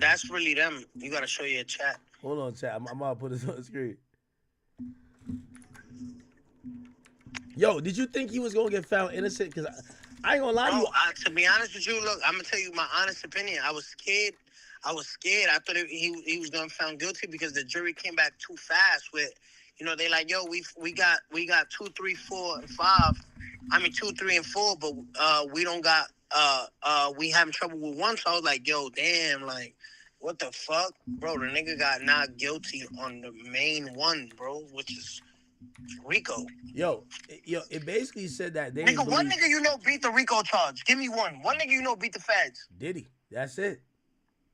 that's really them. You gotta show your chat. Hold on, chat. I'm about to put this on the screen. Yo, did you think he was gonna get found innocent? Because I ain't gonna lie to Bro, you. to be honest with you, look, I'm gonna tell you my honest opinion. I was scared. I thought he was gonna be found guilty because the jury came back too fast. With, they like, yo, we got 2, 3, 4, and 5. I mean 2, 3, and 4, but we don't got we having trouble with one. So I was like, yo, damn, like, what the fuck, bro? The nigga got not guilty on the main one, bro, which is Rico. Yo, it basically said that they didn't Nigga, one believe nigga beat the Rico charge. Give me one. One nigga beat the feds. Diddy. That's it.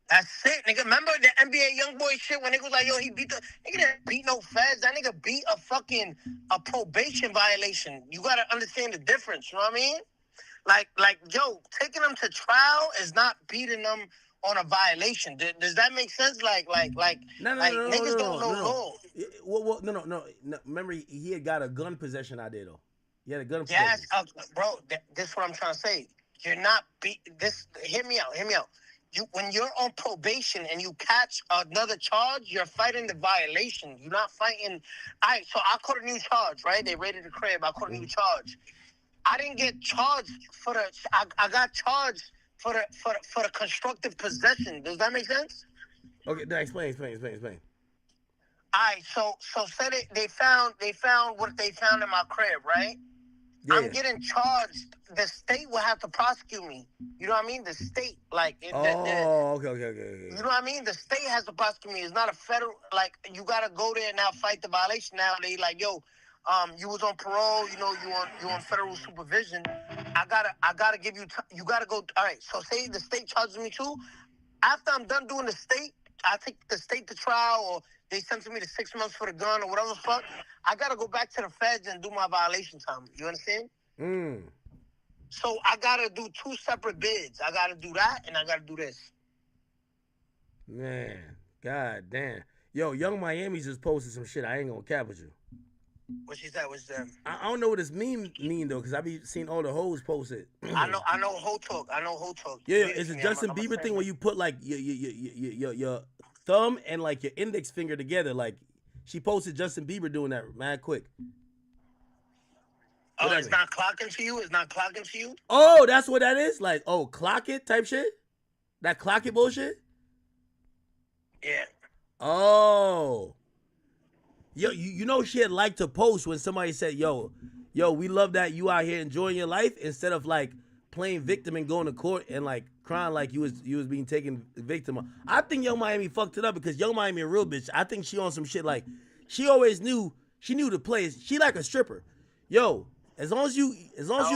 That's it, nigga. Remember the NBA YoungBoy shit when nigga was like, yo, he beat the nigga didn't beat no feds. That nigga beat a probation violation. You gotta understand the difference. You know what I mean? Like, yo, taking them to trial is not beating them on a violation. Does that make sense? Like, No, niggas don't know law. Well, no. Remember, he had got a gun possession out there though. He had a gun Yes, possession. bro. This is what I'm trying to say. You're not this. Hear me out. When you're on probation and you catch another charge, you're fighting the violation. You're not fighting. All right, so I caught a new charge, right? They raided the crib. I caught a new charge. I didn't get charged for the. I got charged for the constructive possession. Does that make sense? Okay, now explain. All right, so said it. They found what they found in my crib, right? Yeah. I'm getting charged. The state will have to prosecute me. You know what I mean? The state, like. Okay. You know what I mean? The state has to prosecute me. It's not a federal. Like, you gotta go there now, fight the violation. Now they like, yo, you was on parole. You on federal supervision. I gotta give you. You gotta go. All right. So say the state charges me too. After I'm done doing the state, I take the state to trial, or they sentence me to 6 months for the gun or whatever the fuck. I gotta go back to the feds and do my violation time. You understand? So I gotta do 2 separate bids. I gotta do that and I gotta do this. Man, god damn. Yo, Young Miami just posted some shit. I ain't gonna cap with you. What she said was I don't know what this mean though, cause I be seeing all the hoes post it. I know hoe talk. Yeah, it's a Justin Bieber thing where you put like your thumb and like your index finger together. Like she posted Justin Bieber doing that mad quick. Oh, it's not clocking to you? It's not clocking to you? Oh, that's what that is? Like, oh, clock it type shit? That clock it bullshit? Yeah. Oh. Yo, you know she had liked to post when somebody said, yo, we love that you out here enjoying your life instead of like playing victim and going to court and like crying like you was being taken victim. I think Young Miami fucked it up because Young Miami a real bitch. I think she on some shit like she always knew the place. She like a stripper. Yo, as long as you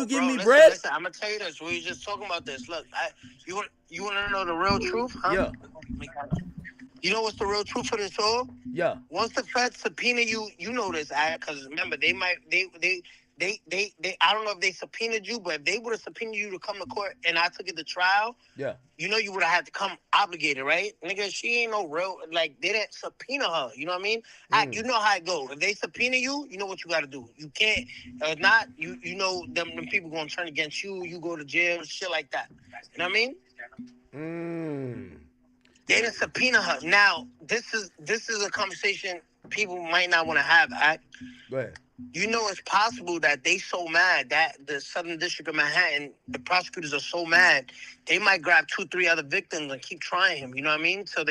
give me bread. Listen, I'm gonna tell you this. We were just talking about this. Look, you want to know the real truth? Huh? Yeah. You know what's the real truth for this all? Yeah. Once the feds subpoena you, you know this, because remember they I don't know if they subpoenaed you, but if they would have subpoenaed you to come to court and I took it to trial, yeah, you know you would have had to come obligated, right? Nigga, she ain't no real, like, they didn't subpoena her, you know what I mean? You know how it go. If they subpoena you, you know what you got to do. You can't, not, you know them people going to turn against you, you go to jail, shit like that. You know what I mean? They didn't subpoena her. Now, this is a conversation people might not want to have. Go ahead. You know it's possible that they so mad that the Southern District of Manhattan, the prosecutors are so mad, they might grab 2, 3 other victims and keep trying him. You know what I mean? So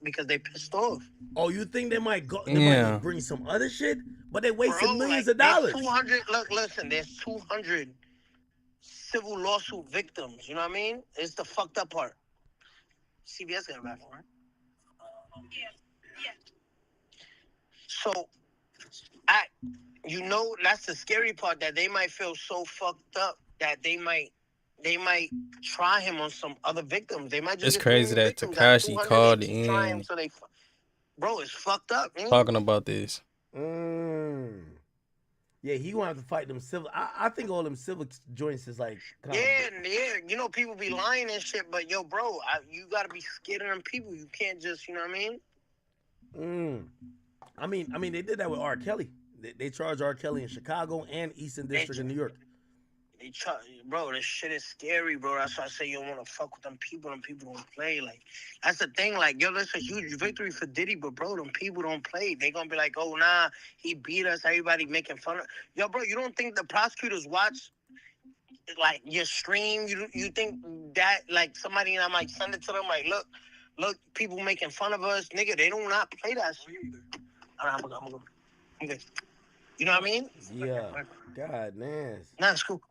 because they pissed off. Oh, you think they might go? They might bring some other shit, but they wasted millions of dollars. 200. Look, listen. There's 200 civil lawsuit victims. You know what I mean? It's the fucked up part. CBS got a bathroom, right? Yeah. So, that's the scary part, that they might feel so fucked up that they might try him on some other victims. They might just. It's crazy that Tekashi called in. So bro, it's fucked up, man. Talking about this. Yeah, he gonna have to fight them civil. I think all them civil joints is like. Yeah. You know, people be lying and shit, but yo, bro, you gotta be scared of them people. You can't just, you know what I mean? I mean, they did that with R. Kelly. They charged R. Kelly in Chicago and Eastern District in New York. Bro, this shit is scary, bro. That's why I say you don't want to fuck with them people. Them people don't play. Like, that's the thing. Like, yo, that's a huge victory for Diddy, but bro, them people don't play. They gonna be like, oh nah, he beat us. Everybody making fun of. Yo, bro, you don't think the prosecutors watch like your stream? You think that like somebody and I might send it to them like, look, people making fun of us, nigga. They do not play that shit. All right, I'm gonna go. I'm good. You know what I mean? Yeah. God, man. Nah, it's cool.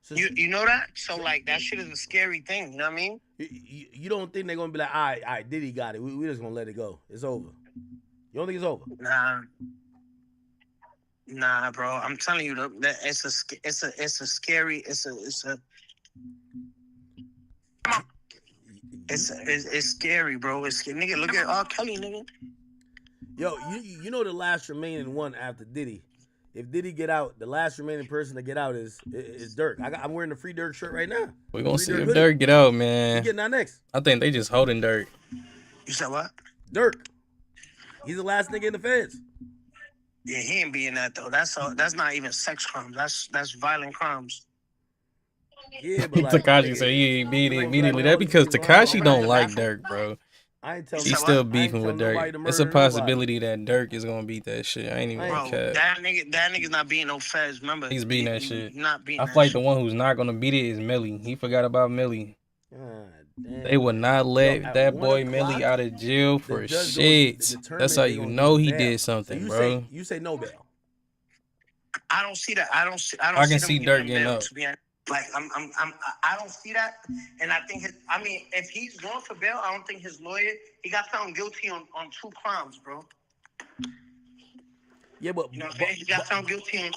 So, You know that? So, like, that shit is a scary thing. You know what I mean? You don't think they're going to be like, all right, Diddy got it. We just going to let it go. It's over. You don't think it's over? Nah, bro. I'm telling you, that it's a scary, it's scary, bro. It's scary. Nigga, look at R. Kelly, nigga. Yo, you know the last remaining one after Diddy. If Diddy get out, the last remaining person to get out is Dirk. I'm wearing the Free Dirk shirt right now. We're going to see if Dirk get out, man. He getting out next. I think they just holding Dirk. You said what? Dirk. He's the last nigga in the feds. Yeah, he ain't being that, though. That's not even sex crimes. That's violent crimes. Yeah, but like, Tekashi said he ain't beat it immediately. That's because Tekashi don't like Dirk, bro. He's still beefing with Dirk. It's a possibility that Dirk is gonna beat that shit. I ain't even gonna cap. That nigga's not beating no feds. Remember, he's beating that shit. Not beating. I feel like the one who's not gonna beat it is Millie. He forgot about Millie. They would not let that boy Millie out of jail for shit. That's how you know he did something, bro. You say no bail. I don't see that. I can see Dirk getting up. Like I don't see that, and I think if he's going for bail, I don't think his lawyer. He got found guilty on 2 crimes, bro. Yeah, but you know what I'm saying? He got found guilty on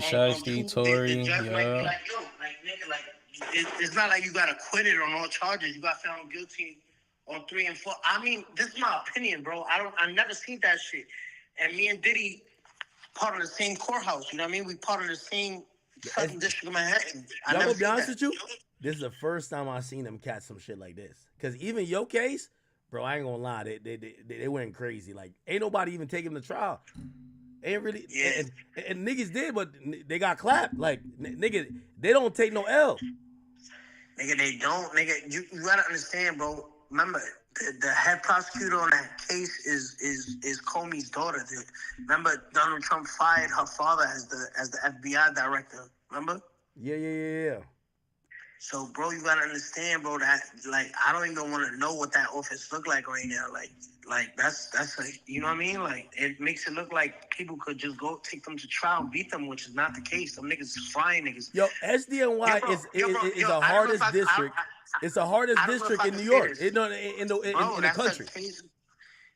Shiesty, Tory, yeah. Like, yo, like nigga, like it's not like you got acquitted on all charges. You got found guilty on 3 and 4. I mean, this is my opinion, bro. I never seen that shit. And me and Diddy part of the same courthouse. You know what I mean? We part of the same Southern District of Manhattan. I'm gonna be honest with you. This is the first time I seen them catch some shit like this. Cause even your case, bro, I ain't gonna lie, they went crazy. Like, ain't nobody even taking the trial. Ain't really, yeah. And niggas did, but they got clapped. Like, nigga, they don't take no L. Nigga, they don't. Nigga, you gotta understand, bro. Remember, the head prosecutor on that case is Comey's daughter. Remember, Donald Trump fired her father as the FBI director. Remember? Yeah. So, bro, you gotta understand, bro, that like I don't even want to know what that office look like right now. Like that's like, you know what I mean? Like, it makes it look like people could just go take them to trial and beat them, which is not the case. Some niggas is frying niggas. Yo, SDNY is the hardest district. It's the hardest district in New York. In the country.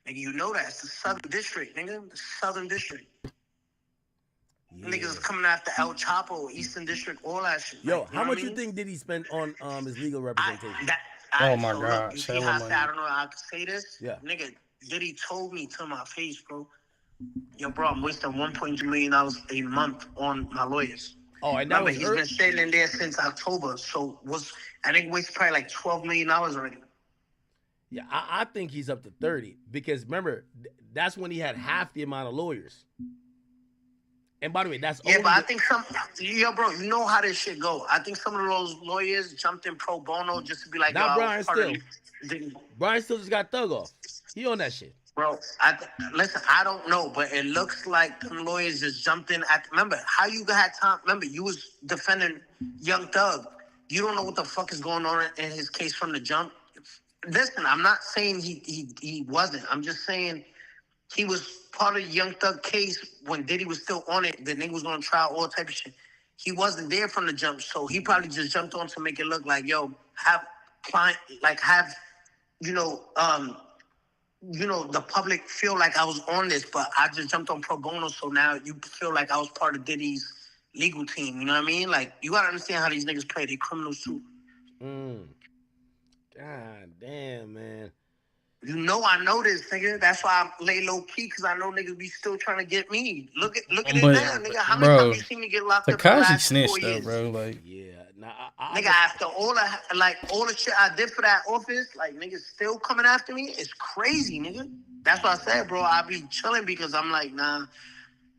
Nigga, you know that. It's the Southern District, nigga. The Southern District. Yeah. Niggas is coming after El Chapo, Eastern District, all that shit. Yo, how much you think did he spend on his legal representation? Oh my God. Look, see how I don't know how I can say this? Yeah. Nigga, Diddy told me to my face, bro. Yo, bro, I'm wasting $1.2 million a month on my lawyers. Oh, and that was he's been sitting in there since October. So I think wasted probably like $12 million already. Yeah, I think he's up to 30 because remember, that's when he had half the amount of lawyers. And by the way, that's but I think bro, you know how this shit go. I think some of those lawyers jumped in pro bono just to be like, not Brian Still. Brian Still just got thug off. He on that shit. Bro, listen, I don't know, but it looks like the lawyers just jumped in. Remember, how you had time? Remember, you was defending Young Thug. You don't know what the fuck is going on in his case from the jump. Listen, I'm not saying he wasn't. I'm just saying he was part of the Young Thug case when Diddy was still on it. The nigga was going to trial, all type of shit. He wasn't there from the jump, so he probably just jumped on to make it look like, yo, the public feel like I was on this, but I just jumped on pro bono, so now you feel like I was part of Diddy's legal team. You know what I mean? Like, you got to understand how these niggas play. They criminals too. God damn, man. You know I know this, nigga. That's why I lay low key, because I know niggas be still trying to get me. Look at it now, nigga. How many times you seen me get locked up? Tekashi snitched though, bro. Like, yeah, nigga. After all the shit I did for that office, like niggas still coming after me. It's crazy, nigga. That's what I said, bro. I be chilling because I'm like, nah.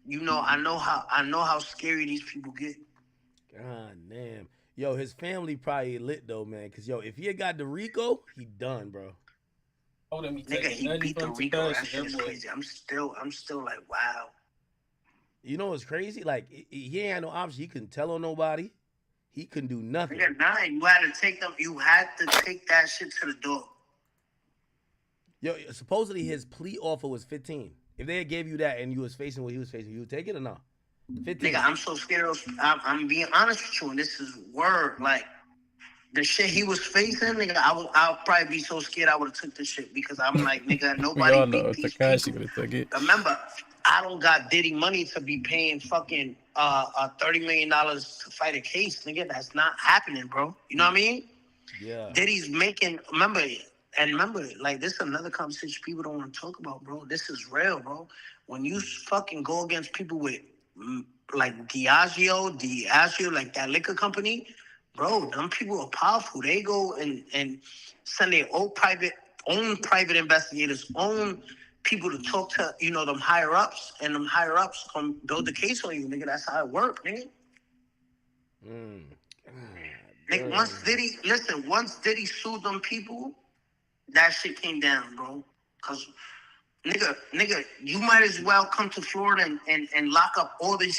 You know, I know how scary these people get. God damn. Yo, his family probably lit though, man. Cause yo, if he had got the Rico, he done, bro. Nigga, he beat the Rico. That shit is crazy. I'm still like, wow. You know what's crazy? Like he ain't had no option. He couldn't tell on nobody. He couldn't do nothing. Nigga, nah, you had to take them. You had to take that shit to the door. Yo, supposedly his plea offer was 15. If they had gave you that and you was facing what he was facing, you would take it or not? 15. Nigga, I'm so scared of. I'm being honest with you, and this is word. Like the shit he was facing, nigga, I'll probably be so scared I would have took this shit because I'm like, nigga, nobody beat these people. Remember, I don't got Diddy money to be paying fucking $30 million to fight a case, nigga. That's not happening, bro. You know what I mean? Yeah. Diddy's making. Remember, like this is another conversation people don't want to talk about, bro. This is real, bro. When you fucking go against people with like Diageo, like that liquor company. Bro, them people are powerful. They go and send their own private investigators, own people to talk to, them higher ups, and them higher ups come build the case on you, nigga. That's how it works, nigga. Like once Diddy sued them people, that shit came down, bro. Cause nigga, you might as well come to Florida and lock up all these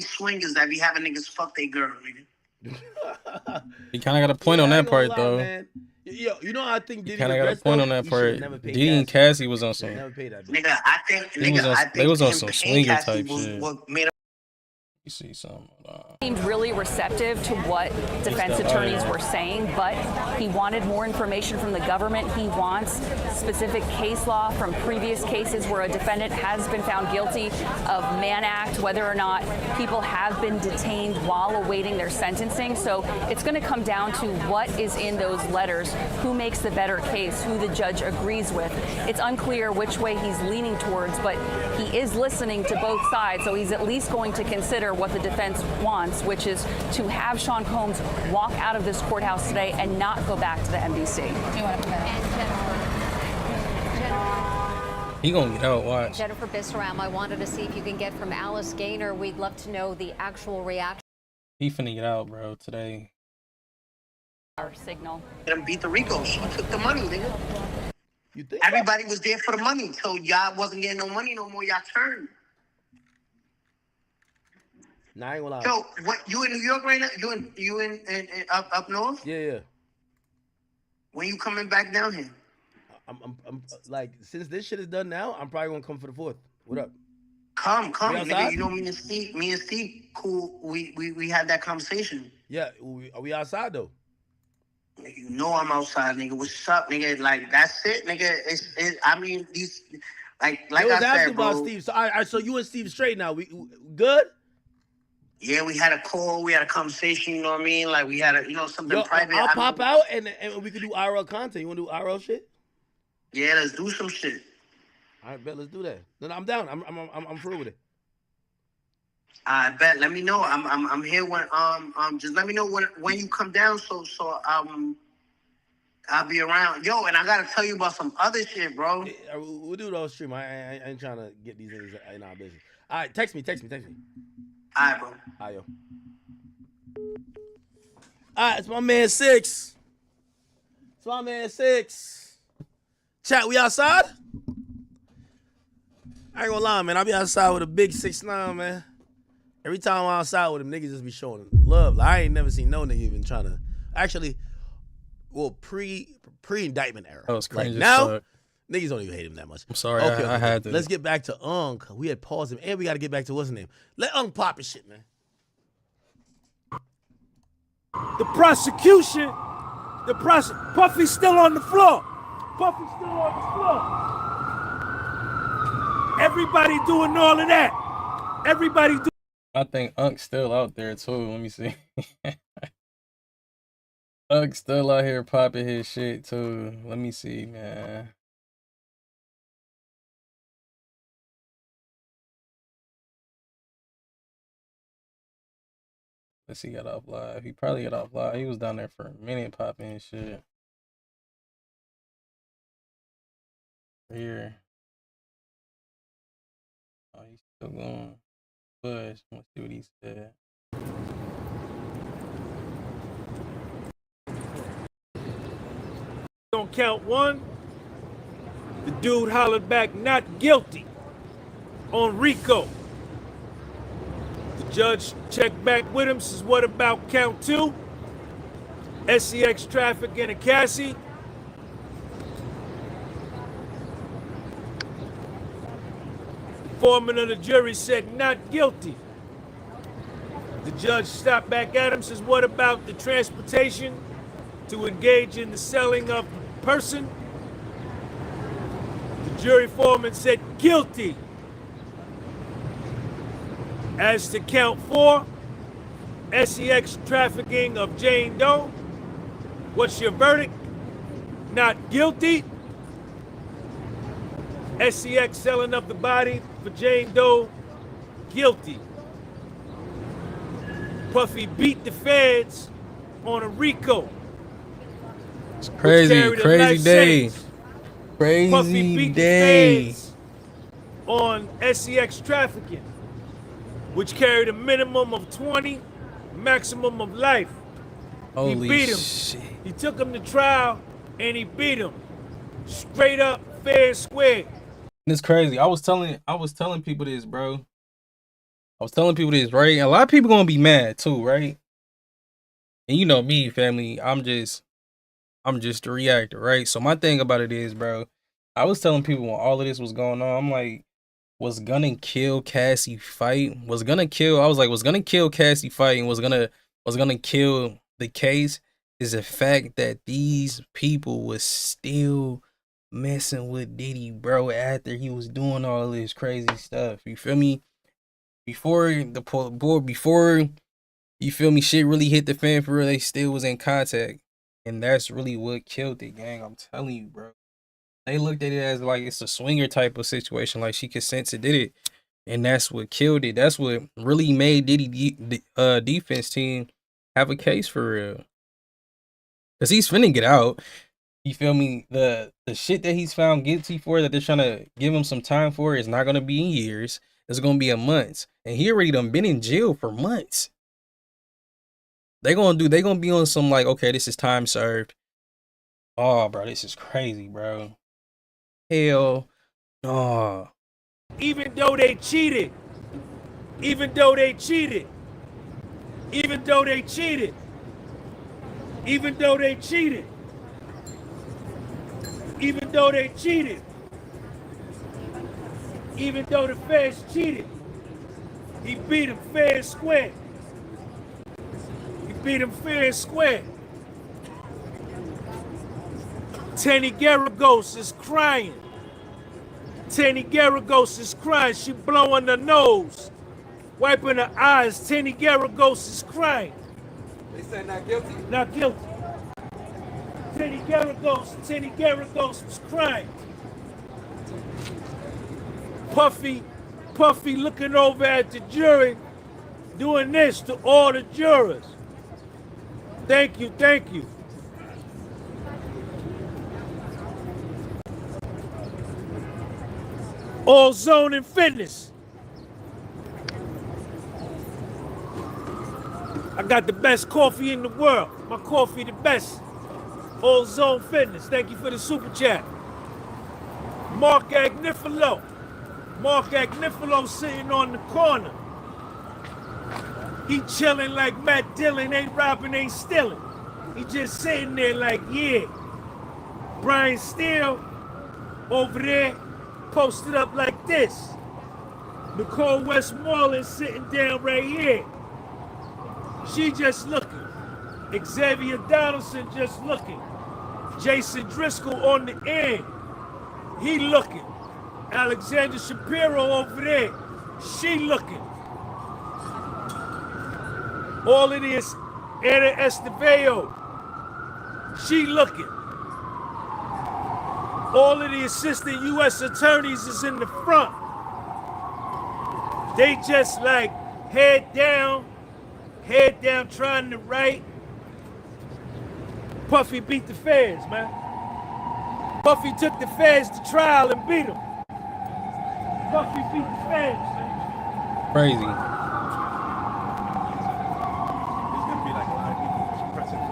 swingers that be having niggas fuck their girl, nigga. He kind of got a point on that part, though. Man. Yo, you know, I think Diddy kind of got a point on that part. Diddy and Cassie was on some. Nigga, I think they was on some swinger type shit. What made You see something. Seemed really receptive to what defense attorneys were saying, but he wanted more information from the government. He wants specific case law from previous cases where a defendant has been found guilty of Mann Act, whether or not people have been detained while awaiting their sentencing. So it's going to come down to what is in those letters, who makes the better case, who the judge agrees with. It's unclear which way he's leaning towards, but he is listening to both sides, so he's at least going to consider what the defense wants, which is to have Sean Combs walk out of this courthouse today and not go back to the NBC. Do you want to He gonna get out, watch. Jennifer Bisseram, I wanted to see if you can get from Alice Gaynor. We'd love to know the actual reaction. He finna get out, bro, today. Our signal. Let him beat the Rico. She took the money, nigga. You think everybody was there for the money, so y'all wasn't getting no money no more. Y'all turned. Nah, I ain't gonna lie. Yo, what, you in New York right now? You in up north? Yeah. When you coming back down here? I'm like, since this shit is done now, I'm probably gonna come for the 4th. What up? Come, nigga. You know me and Steve, cool. We had that conversation. Yeah, are we outside though? You know I'm outside, nigga. What's up, nigga? Like that's it, nigga. I mean, these like I said, bro. About Steve. So you and Steve straight now. We good? Yeah, we had a call. We had a conversation. You know what I mean? Like we had something private. I'll pop out and we could do IRL content. You want to do IRL shit? Yeah, let's do some shit. All right, bet. Let's do that. No, I'm down. I'm free with it. I bet. Let me know. I'm here when just let me know when you come down. So I'll be around. Yo, and I gotta tell you about some other shit, bro. Yeah, we'll do those stream. I ain't trying to get these niggas in our business. All right, text me. All right, bro. All right, yo. All right, it's my man 6. Chat, we outside? I ain't gonna lie, man. I be outside with a big 6'9", man. Every time I'm outside with him, niggas just be showing love. Like, I ain't never seen no nigga even trying to. Actually, well, pre-indictment era. That was crazy. Like now, niggas don't even hate him that much. I'm sorry, okay, I had to. Let's get back to Unk. We had paused him, and we got to get back to what's his name. Let Unk pop his shit, man. The prosecution, Puffy's still on the floor. Everybody doing all of that. I think Unk's still out there too. Let me see. Unk's still out here popping his shit too. Let me see, man. Let's see, got off live. He probably got off live. He was down there for a minute popping his shit. Here. Oh, he's still going. Push. Let's see what he said. count 1. The dude hollered back, not guilty, on RICO. The judge checked back with him, says, what about count 2? SEX trafficking and Cassie. Foreman of the jury said, not guilty. The judge stopped back at him, says, what about the transportation to engage in the selling of a person? The jury foreman said, guilty. As to count 4, SEX trafficking of Jane Doe, what's your verdict? Not guilty. SEX selling of the body for Jane Doe, guilty. Puffy beat the feds on a RICO. It's crazy, crazy day. Crazy Puffy beat day. the feds on SEX trafficking, which carried a minimum of 20, maximum of life. Holy he beat him. Shit. He took him to trial and he beat him. Straight up, fair and square. It's crazy. I was telling people this, bro. I was telling people this, right? A lot of people gonna be mad too, right? And you know me, family. I'm just a reactor, right? So my thing about it is, bro, I was telling people when all of this was going on, I'm like, was gonna kill Cassie fight? Was gonna kill Cassie fight and was gonna kill the case is the fact that these people was still messing with Diddy, bro, after he was doing all this crazy stuff. You feel me? Before you feel me, shit really hit the fan for real, they still was in contact. And that's really what killed it, gang. I'm telling you, bro. They looked at it as like it's a swinger type of situation, like she consent to did it. And that's what killed it. That's what really made Diddy defense team have a case for real. Cause he's finna get out. You feel me? The shit that he's found guilty for, that they're trying to give him some time for, is not gonna be in years. It's gonna be in months. And he already done been in jail for months. They gonna be on some like, okay, this is time served. Oh, bro, this is crazy, bro. Hell no. Even though they cheated. Even though they cheated. Even though they cheated. Even though they cheated. Even though they cheated. Even though the feds cheated. He beat him fair and square. He beat him fair and square. Tenny Garagos is crying. Tenny Garagos is crying. She blowing her nose, wiping her eyes. Tenny Garagos is crying. They said not guilty? Not guilty. Tenny Garagos was crying. Puffy looking over at the jury, doing this to all the jurors. Thank you, thank you. All Zone and Fitness. I got the best coffee in the world. My coffee the best. All Zone Fitness. Thank you for the super chat. Mark Agnifilo. Mark Agnifilo sitting on the corner. He chilling like Matt Dillon, ain't robbing, ain't stealing. He just sitting there like, yeah. Brian Steele over there posted up like this. Nicole Westmoreland sitting down right here. She just looking. Xavier Donaldson just looking. Jason Driscoll on the end. He looking. Alexander Shapiro over there. She looking. All of this, Anna Esteveo. She looking. All of the assistant U.S. attorneys is in the front. They just like head down, trying to write. Puffy beat the feds, man. Puffy took the feds to trial and beat them. Puffy beat the feds, man. Crazy. There's gonna be like a lot of people pressing for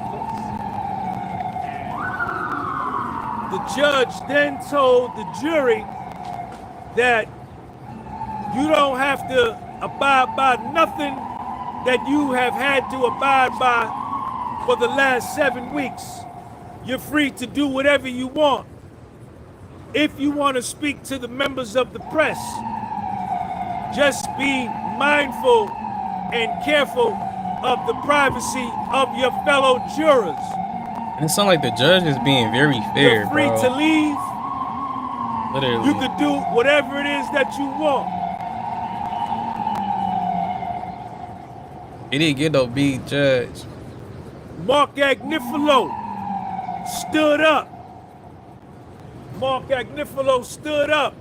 judge then told the jury that you don't have to abide by nothing that you have had to abide by for the last 7 weeks. You're free to do whatever you want. If you want to speak to the members of the press, just be mindful and careful of the privacy of your fellow jurors. And it sounds like the judge is being very fair, You're free bro. to leave. Literally. You could do whatever it is that you want. He didn't get no big judge. Mark Agnifilo stood up. Mark Agnifilo stood up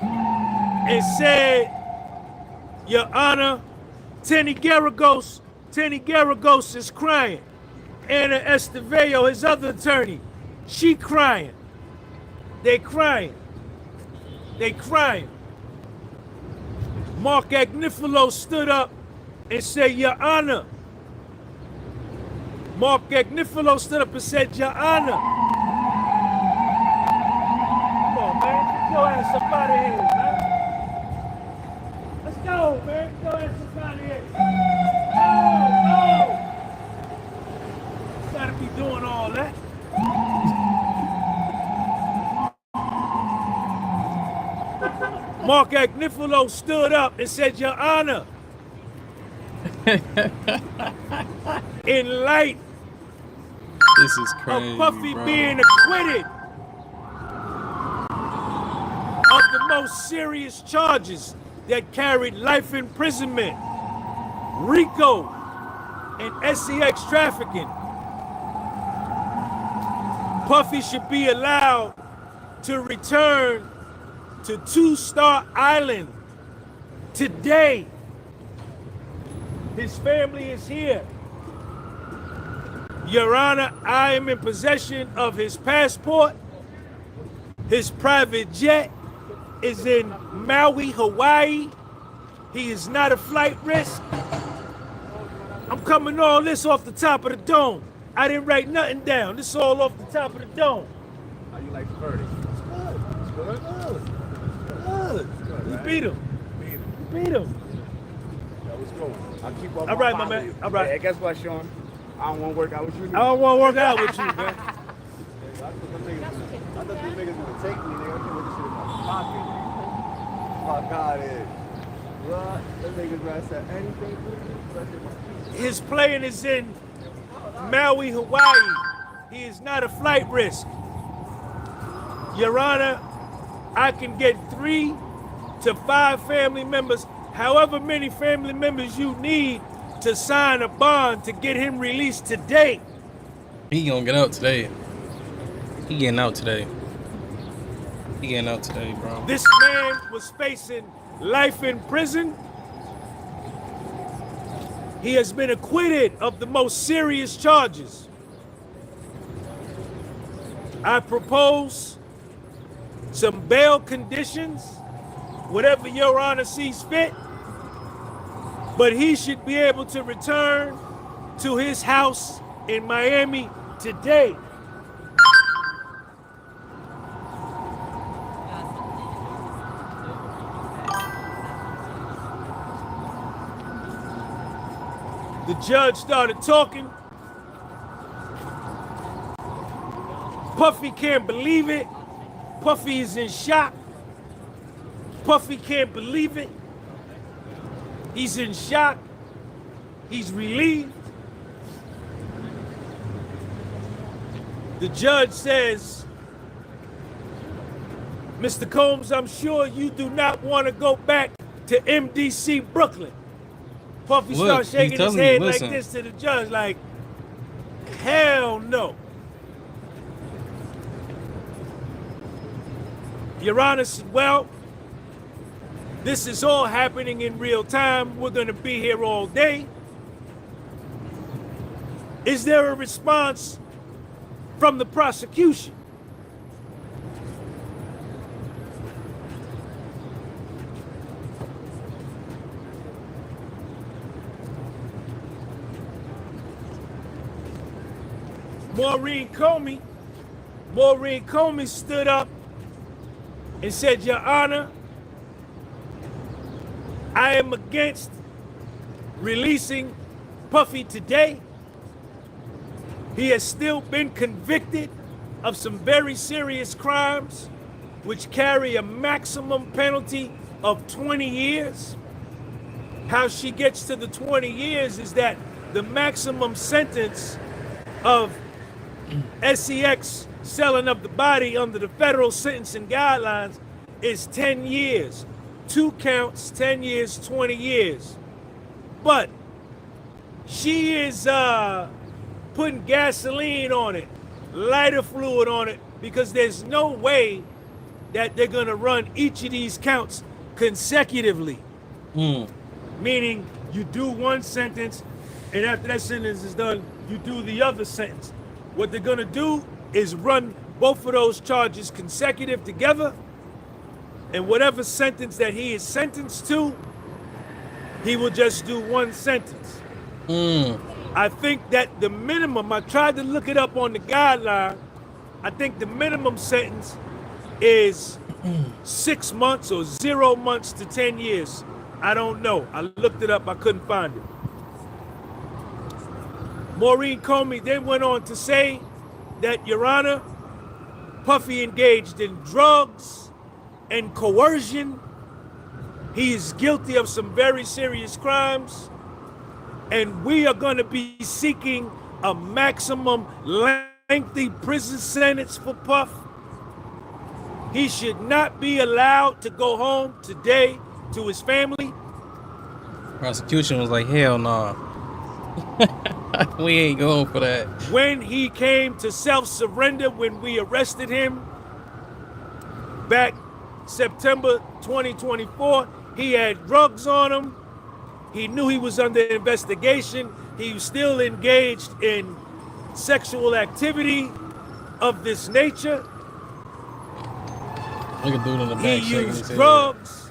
and said, Your Honor, Tenny Garagos is crying. Anna Estevello, his other attorney, she crying. They crying. They crying. Mark Agnifilo stood up and said, Your Honor. Mark Agnifilo stood up and said, Your Honor. Come on, man. Get your ass up out of here, man. Let's go, man. Get your ass up out of here. No. Gotta be doing all that. Mark Agnifilo stood up and said, Your Honor, in light This is crazy, of Puffy bro. being acquitted of the most serious charges that carried life imprisonment, RICO, and SEX trafficking, Puffy should be allowed to return to Two-Star Island today. His family is here. Your Honor, I am in possession of his passport. His private jet is in Maui, Hawaii. He is not a flight risk. I'm coming all this off the top of the dome. I didn't write nothing down. This is all off the top of the dome. How you like the verdict? It's good. It's good. Good. You beat him. You beat him. That was cool. I'll keep up. All right, my man. All right. Hey, guess what, Sean? I don't want to work out with you. I don't want to work out with you, man. I thought them niggas would take me, nigga. I can't with this shit in my pocket. Fuck out of here. What? Them niggas rather said anything for me. His plane is in Maui, Hawaii. He is not a flight risk. Your Honor, I can get 3 to 5 family members, however many family members you need, to sign a bond to get him released today. He gonna get out today. He getting out today. He getting out today, bro. This man was facing life in prison. He has been acquitted of the most serious charges. I propose some bail conditions, whatever Your Honor sees fit, but he should be able to return to his house in Miami today. The judge started talking. Puffy can't believe it. Puffy is in shock. Puffy can't believe it. He's in shock. He's relieved. The judge says, Mr. Combs, I'm sure you do not want to go back to MDC Brooklyn. Puffy starts shaking his head like this to the judge, like, hell no. Your Honor said, well, this is all happening in real time. We're going to be here all day. Is there a response from the prosecution? Maureen Comey Maureen Comey stood up and said, Your Honor, I am against releasing Puffy today. He has still been convicted of some very serious crimes which carry a maximum penalty of 20 years. How she gets to the 20 years is that the maximum sentence of SEX selling of the body under the federal sentencing guidelines is 10 years. 2 counts, 10 years, 20 years. But she is putting gasoline on it, lighter fluid on it, because there's no way that they're gonna run each of these counts consecutively. Meaning you do one sentence, and after that sentence is done, you do the other sentence. What they're gonna do is run both of those charges consecutive together, and whatever sentence that he is sentenced to, he will just do one sentence. I think that the minimum, I tried to look it up on the guideline, I think the minimum sentence is 6 months or 0 months to 10 years. I don't know. I looked it up, I couldn't find it. Maureen Comey then went on to say that, Your Honor, Puffy engaged in drugs and coercion. He is guilty of some very serious crimes, and we are going to be seeking a maximum lengthy prison sentence for Puff. He should not be allowed to go home today to his family. Prosecution was like, hell no. We ain't going for that. When he came to self-surrender, when we arrested him back September 2024, he had drugs on him. He knew he was under investigation. He was still engaged in sexual activity of this nature. Look at dude in the back. He used drugs.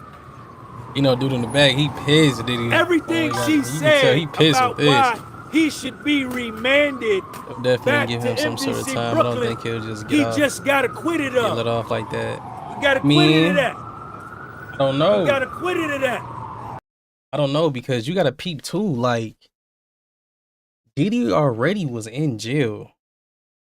You know, dude in the back, he pissed, did he? Everything she said he pissed about with this. why he should be remanded. I'll definitely back give to him some MDC sort of time. Brooklyn. I don't think he'll just get off. He just got acquitted of. Get let off like that. He got acquitted of that. I don't know. He got acquitted of that. I don't know, because you got to peep too. Like, Diddy already was in jail.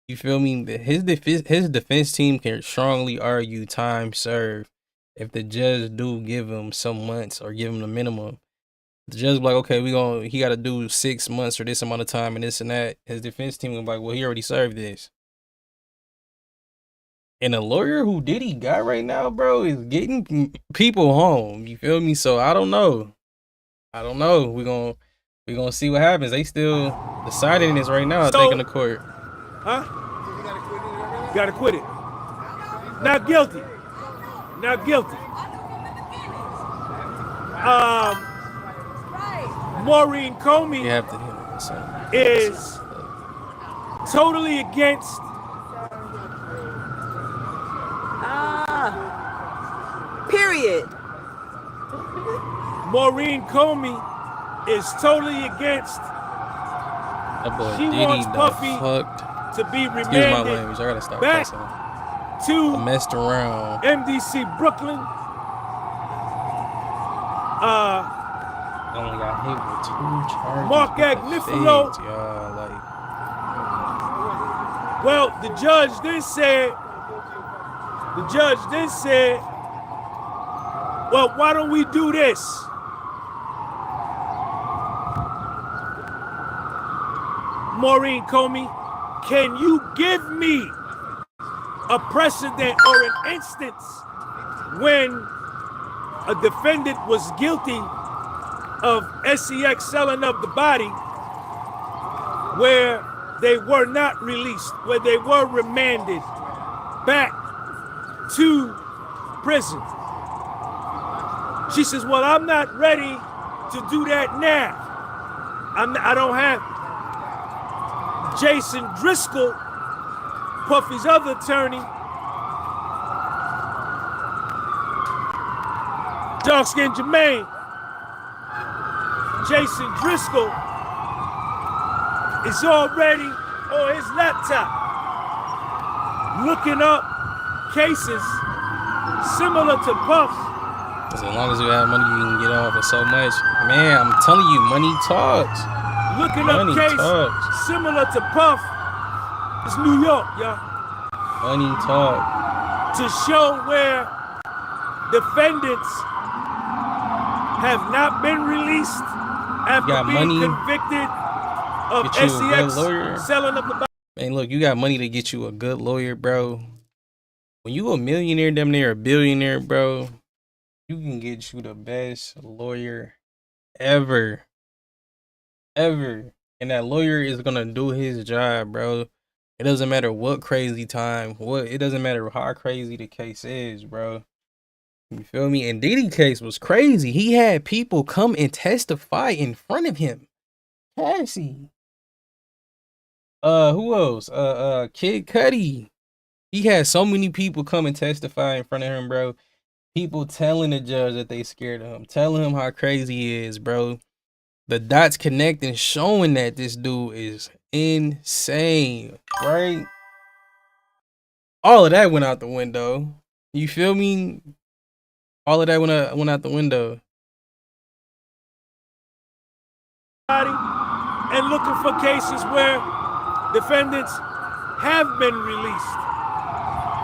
You feel me? His defense team can strongly argue time served if the judge do give him some months or give him the minimum. The judge be like, okay, he got to do 6 months or this amount of time and this and that. His defense team will be like, well, he already served this. And a lawyer who Diddy got right now, bro, is getting people home. You feel me? So I don't know. We're gonna see what happens. They still deciding this right now, taking the court. Huh? Got acquitted. Not guilty. Not guilty. Maureen Comey You have to hear this. is totally against period. Maureen Comey is totally against. That boy She Diddy wants done Puffy fucked. to be Excuse my remanded language. I gotta stop back cussing. I to messed around. MDC Brooklyn. Only got hit with 2 charges. Mark with the Agnifilo. feds, y'all. Like, Well, the judge then said, well, why don't we do this? Maureen Comey, can you give me a precedent or an instance when a defendant was guilty of SEX selling of the body where they were not released, where they were remanded back to prison? She says, well, I'm not ready to do that now. I don't have Jason Driscoll, Puffy's other attorney, dark-skinned Jermaine. Jason Driscoll is already on his laptop looking up cases similar to Puff's. As long as you have money, you can get off with so much. Man, I'm telling you, money talks. Looking Money up case talks. similar to Puff. It's New York, y'all. Money talk. To show where defendants have not been released after being convicted of SEX selling up the body. Man, look, you got money to get you a good lawyer, bro. When you a millionaire, damn near a billionaire, bro, you can get you the best lawyer ever. Ever. And that lawyer is gonna do his job, bro. It doesn't matter what crazy time, it doesn't matter how crazy the case is, bro. You feel me? And Diddy case was crazy. He had people come and testify in front of him. Cassie. Who else? Kid Cudi. He had so many people come and testify in front of him, bro. People telling the judge that they scared of him, telling him how crazy he is, bro. The dots connecting, showing that this dude is insane, right? All of that went out the window. You feel me? All of that went out the window. And looking for cases where defendants have been released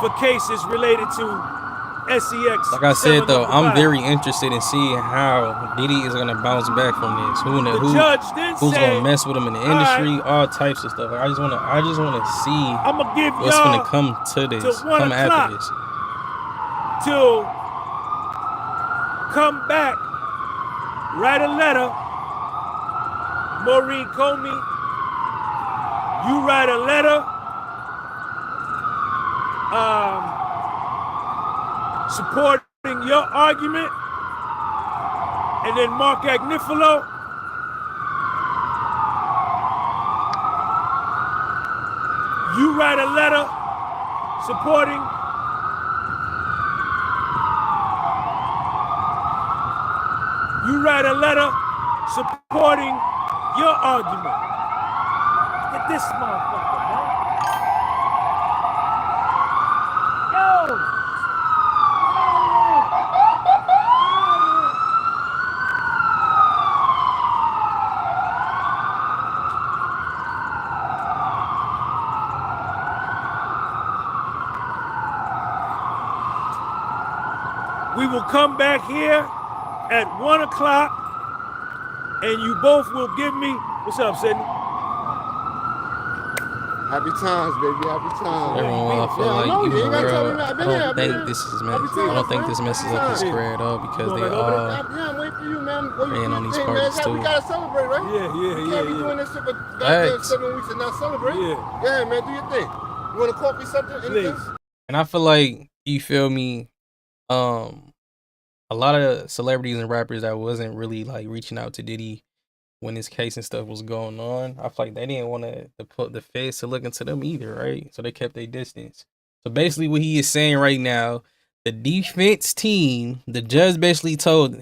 for cases related to SEX. Like I said though, I'm very interested in seeing how Diddy is gonna bounce back from this. Who's gonna mess with him in the industry, all types of stuff. Like, I just wanna see what's gonna come to this, come after this. To come back, write a letter. Maureen Comey, you write a letter supporting your argument, and then Mark Agnifilo, you write a letter supporting your argument. Look at this motherfucker, man. We will come back here at 1 o'clock, and you both will give me, what's up, Sydney? Happy times, baby. Happy times. Everyone feel like you I don't think this is I don't think this messes up his career at all because they all I'm waiting for you, man. ran on these parties too. We gotta celebrate, right? Yeah. Can't be doing this shit for goddamn 7 weeks and not celebrate. Yeah, man. Do your thing. You want to coffee something? Anything? And I feel like, you feel me, a lot of celebrities and rappers that wasn't really like reaching out to Diddy when this case and stuff was going on, I feel like they didn't want to put the feds to look into them either, right? So they kept their distance. So basically what he is saying right now, the defense team, the judge basically told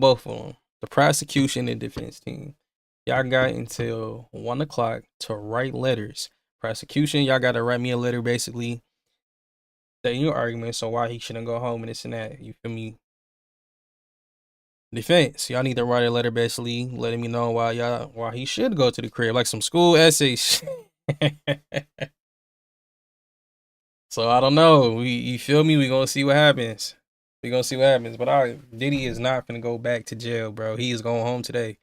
both of them, the prosecution and defense team, y'all got until 1 o'clock to write letters. Prosecution, y'all got to write me a letter basically saying your argument, so why he shouldn't go home and this and that. You feel me? Defense, y'all need to write a letter basically letting me know why he should go to the crib, like some school essays. So I don't know. You feel me? We gonna see what happens. But Diddy is not gonna go back to jail, bro. He is going home today.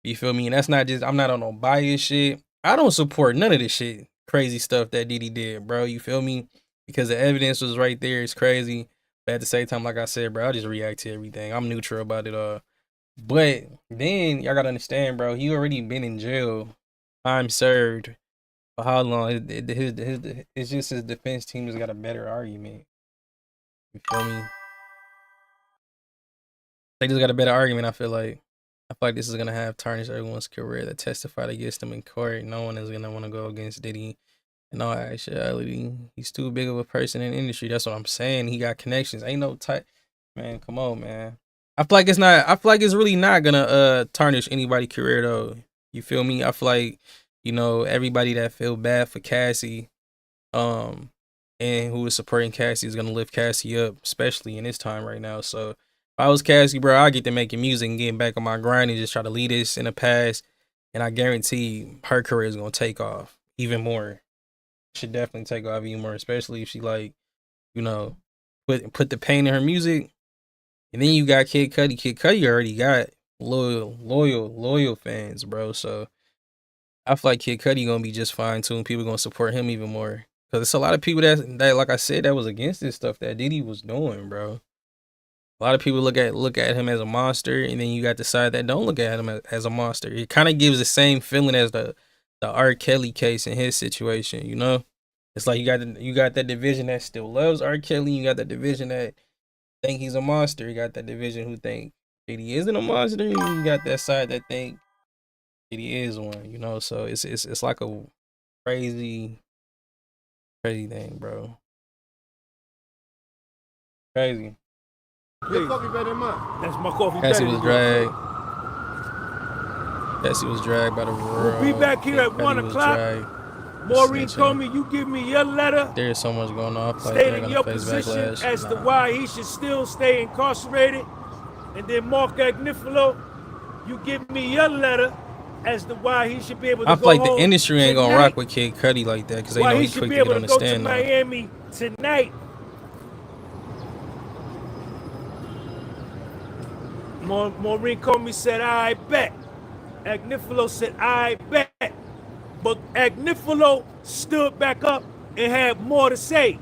You feel me? And that's not just, I'm not on no bias shit. I don't support none of this shit, crazy stuff that Diddy did, bro. You feel me? Because the evidence was right there. It's crazy. But at the same time, like I said, bro, I just react to everything. I'm neutral about it all. But then y'all gotta understand, bro, he already been in jail. Time served. For how long? It's just his defense team has got a better argument. You feel me? They just got a better argument, I feel like. This is gonna have tarnished everyone's career that testified against him in court. No one is gonna want to go against Diddy. In all actuality, he's too big of a person in the industry. That's what I'm saying. He got connections. Ain't no type. Man, come on, man. I feel like it's really not gonna tarnish anybody's career though. You feel me? I feel like, you know, everybody that feel bad for Cassie, and who is supporting Cassie is gonna lift Cassie up, especially in this time right now. So if I was Cassie, bro, I get to making music and getting back on my grind and just try to leave this in the past. And I guarantee her career is gonna take off even more. Should definitely take off even more, especially if she like, you know, put the pain in her music. And then you got Kid Cudi. Kid Cudi already got loyal fans, bro. So I feel like Kid Cudi gonna be just fine too, and people gonna support him even more. Cause it's a lot of people that like I said that was against this stuff that Diddy was doing, bro. A lot of people look at him as a monster, and then you got the side that don't look at him as a monster. It kind of gives the same feeling as the R. Kelly case in his situation, you know. It's like you got that division that still loves R. Kelly. You got that division that think he's a monster. You got that division who think Diddy isn't a monster. You got that side that think Diddy is one, you know. So it's like a crazy thing, bro. Crazy. Your coffee better than mine. That's my coffee. Cassie better was than yours. dragged. Cassie was dragged by the world. We'll be back here at 1 o'clock. Maureen told me you give me your letter There's so much going on. stating your position as to why he should still stay incarcerated. And then Mark Agnifilo, you give me your letter as to why he should be able to I go feel like home the industry ain't gonna tonight. rock with Kid Cudi like that because they Why know he he's should quick be to able get on to the go to stand now. Miami tonight. Maureen Comey said, I bet. Agnifilo said, I bet. But Agnifilo stood back up and had more to say.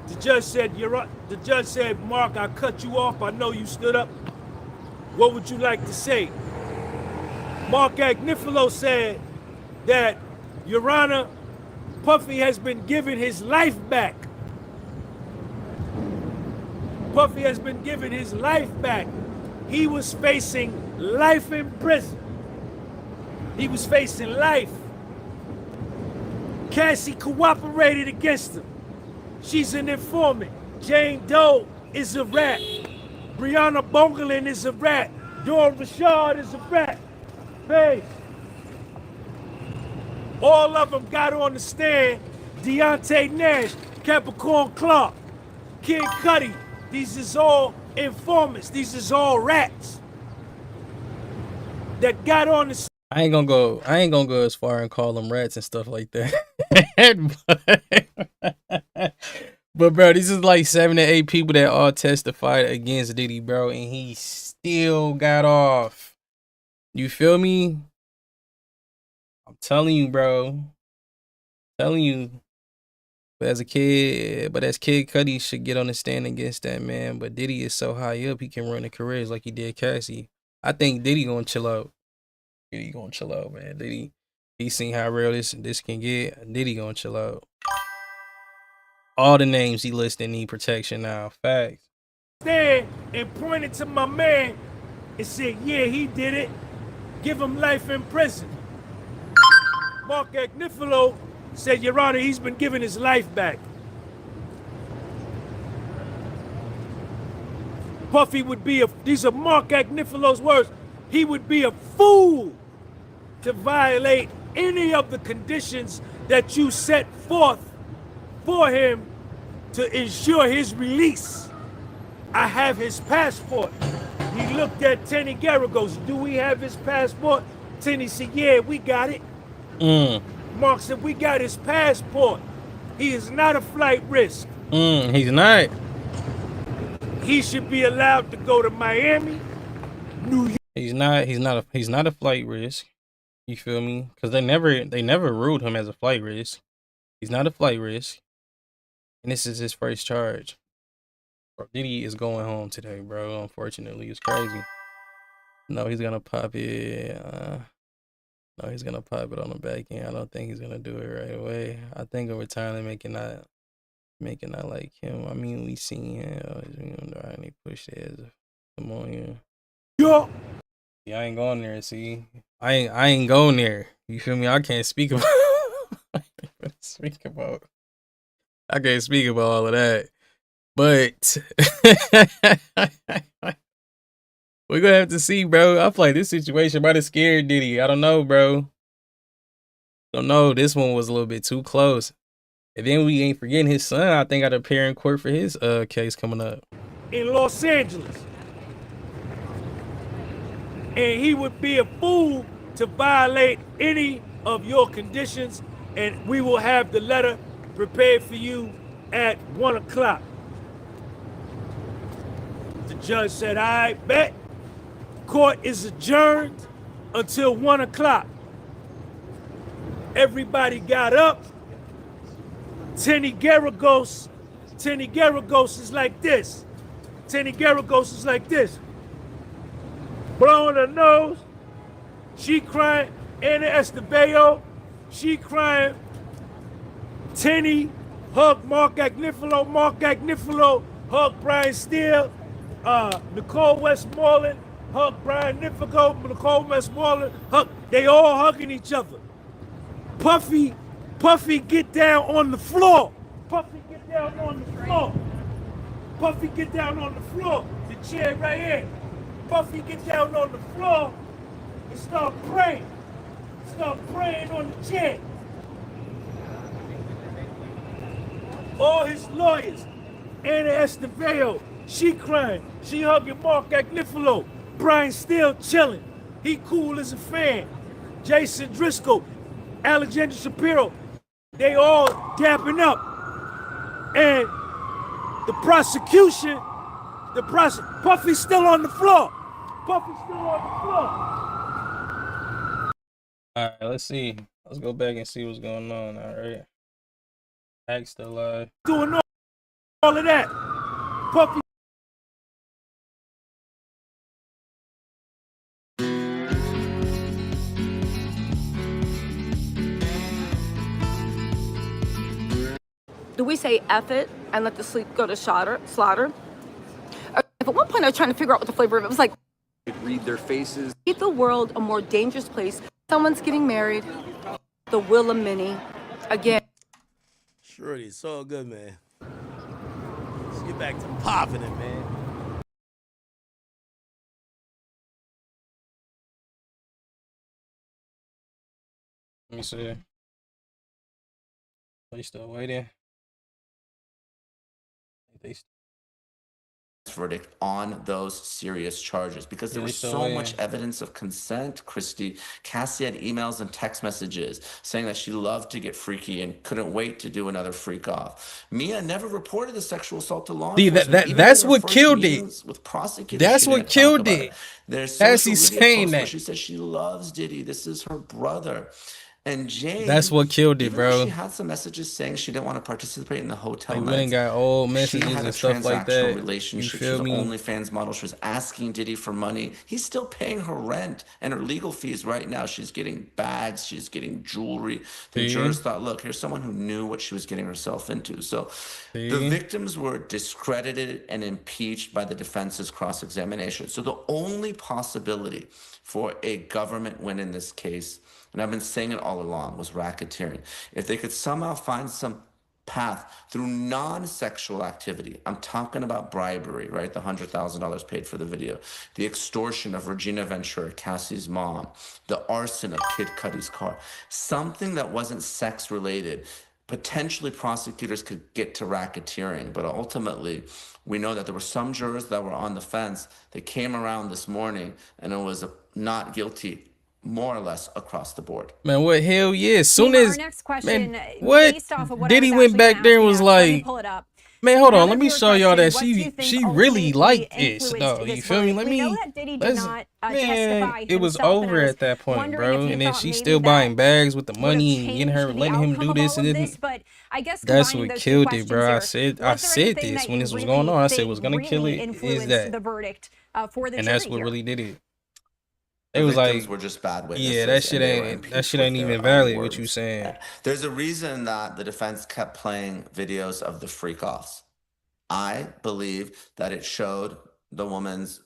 The judge said, Mark, I cut you off. I know you stood up. What would you like to say? Mark Agnifilo said that, Your Honor, Puffy has been given his life back. Puffy has been given his life back. He was facing life in prison. He was facing life. Cassie cooperated against him. She's an informant. Jane Doe is a rat. Brianna Bongelin is a rat. Dawn Rashad is a rat. Hey. All of them got on the stand. Deontay Nash, Capricorn Clark, Kid Cudi. These is all informants. These is all rats that got on the stand. I ain't gonna go as far and call them rats and stuff like that. But bro, this is like 7 to 8 people that all testified against Diddy, bro, and he still got off. You feel me? I'm telling you, bro. Telling you. But as Kid Cudi should get on the stand against that man. But Diddy is so high up, he can run the careers like he did Cassie. I think Diddy gonna chill out. Diddy gonna chill out, man. Diddy, he seen how real this can get. Diddy gonna chill out. All the names he listed need protection now. Facts. Stand and pointed to my man and said, yeah, he did it. Give him life in prison. Mark Agnifilo said, Your Honor, he's been given his life back. Puffy would be these are Mark Agnifilo's words, he would be a fool to violate any of the conditions that you set forth for him to ensure his release. I have his passport. He looked at Tenny Garagos. Do we have his passport? Tenny said, yeah, we got it. Mark said, we got his passport. He is not a flight risk. He's not. He should be allowed to go to Miami, New York. He's not a flight risk. You feel me? Because they never ruled him as a flight risk. He's not a flight risk. And this is his first charge. Bro, Diddy is going home today, bro. Unfortunately, it's crazy. No, he's gonna pop it. No, he's gonna pop it on the back end. I don't think he's gonna do it right away. I think over time they're making not like him. I mean, we seen him. They push it. Come on here. Yo. Yeah, I ain't going there. See, I ain't going there. You feel me? I can't speak about. I can't speak about all of that. But we're gonna have to see, bro. I feel like this situation might have scared Diddy. I don't know, bro. Don't know. This one was a little bit too close. And then we ain't forgetting his son, I think, got to appear in court for his case coming up. In Los Angeles. And he would be a fool to violate any of your conditions, and we will have the letter prepared for you at 1 o'clock. The judge said, I bet. Court is adjourned until 1 o'clock. Everybody got up. Tenny Garagos is like this. Tenny Garagos is like this. Blowing her nose. She crying. Ana Esteban, she crying. Tenny hug Mark Agnifilo. Mark Agnifilo hug Brian Steele. Nicole Westmoreland hug Brian Nifico. Nicole Westmoreland hug. They all hugging each other. Puffy get down on the floor. Puffy get down on the floor. Puffy get down on the floor. The chair right here. Puffy get down on the floor and start praying. Start praying on the chair. All his lawyers. Ana Esteban, she crying. She hugging Mark Agnifilo. Brian Steele chilling. He cool as a fan. Jason Driscoll, Alexander Shapiro, they all dapping up. And the prosecution, Puffy's still on the floor. Puffy's still on the floor. All right, let's see. Let's go back and see what's going on. All right. Hack's still alive. Doing all of that. Puffy. Do we say F it and let the sleep go to slaughter? If at one point I was trying to figure out what the flavor of it was like. Read their faces. Make the world a more dangerous place. Someone's getting married. The Willa Mini. Again. Shorty, it's all good, man. Let's get back to popping it, man. Let me see. They still waiting. Verdict on those serious charges because there was so much evidence of consent. Christy, Cassie had emails and text messages saying that she loved to get freaky and couldn't wait to do another freak off. Mia never reported the sexual assault to law enforcement. That's what killed it. With prosecutors, that's what killed it. There's Cassie's saying that she says she loves Diddy. This is her brother. And Jane, that's what killed it, bro. She had some messages saying she didn't want to participate in the hotel. Like, we ain't got old messages and stuff like that. Relationship. She's an OnlyFans model. She was asking Diddy for money. He's still paying her rent and her legal fees right now. She's getting bags. She's getting jewelry. The jurors thought, look, here's someone who knew what she was getting herself into. So the victims were discredited and impeached by the defense's cross-examination. So the only possibility for a government win in this case, and I've been saying it all along, was racketeering. If they could somehow find some path through non-sexual activity, I'm talking about bribery, right? The $100,000 paid for the video, the extortion of Regina Ventura, Cassie's mom, the arson of Kid Cudi's car, something that wasn't sex related. Potentially prosecutors could get to racketeering, but ultimately we know that there were some jurors that were on the fence. They came around this morning and it was not guilty more or less across the board. Man, what hell yeah. As soon as our next question, man, what? Based off of what Diddy went back there and was like, pull it up. Man, hold on. Let me show y'all that she really liked this. No, you feel me? Let me. Man, it was over at that point, bro. And then she's still buying bags with the money and getting her, letting him do this and then. That's what killed it, bro. I said this when this was going on. I said what's gonna kill it is that. And that's what really did it. It was like, were just bad witnesses. Yeah, that shit ain't even valid. What you saying? There's a reason that the defense kept playing videos of the freak offs. I believe that it showed the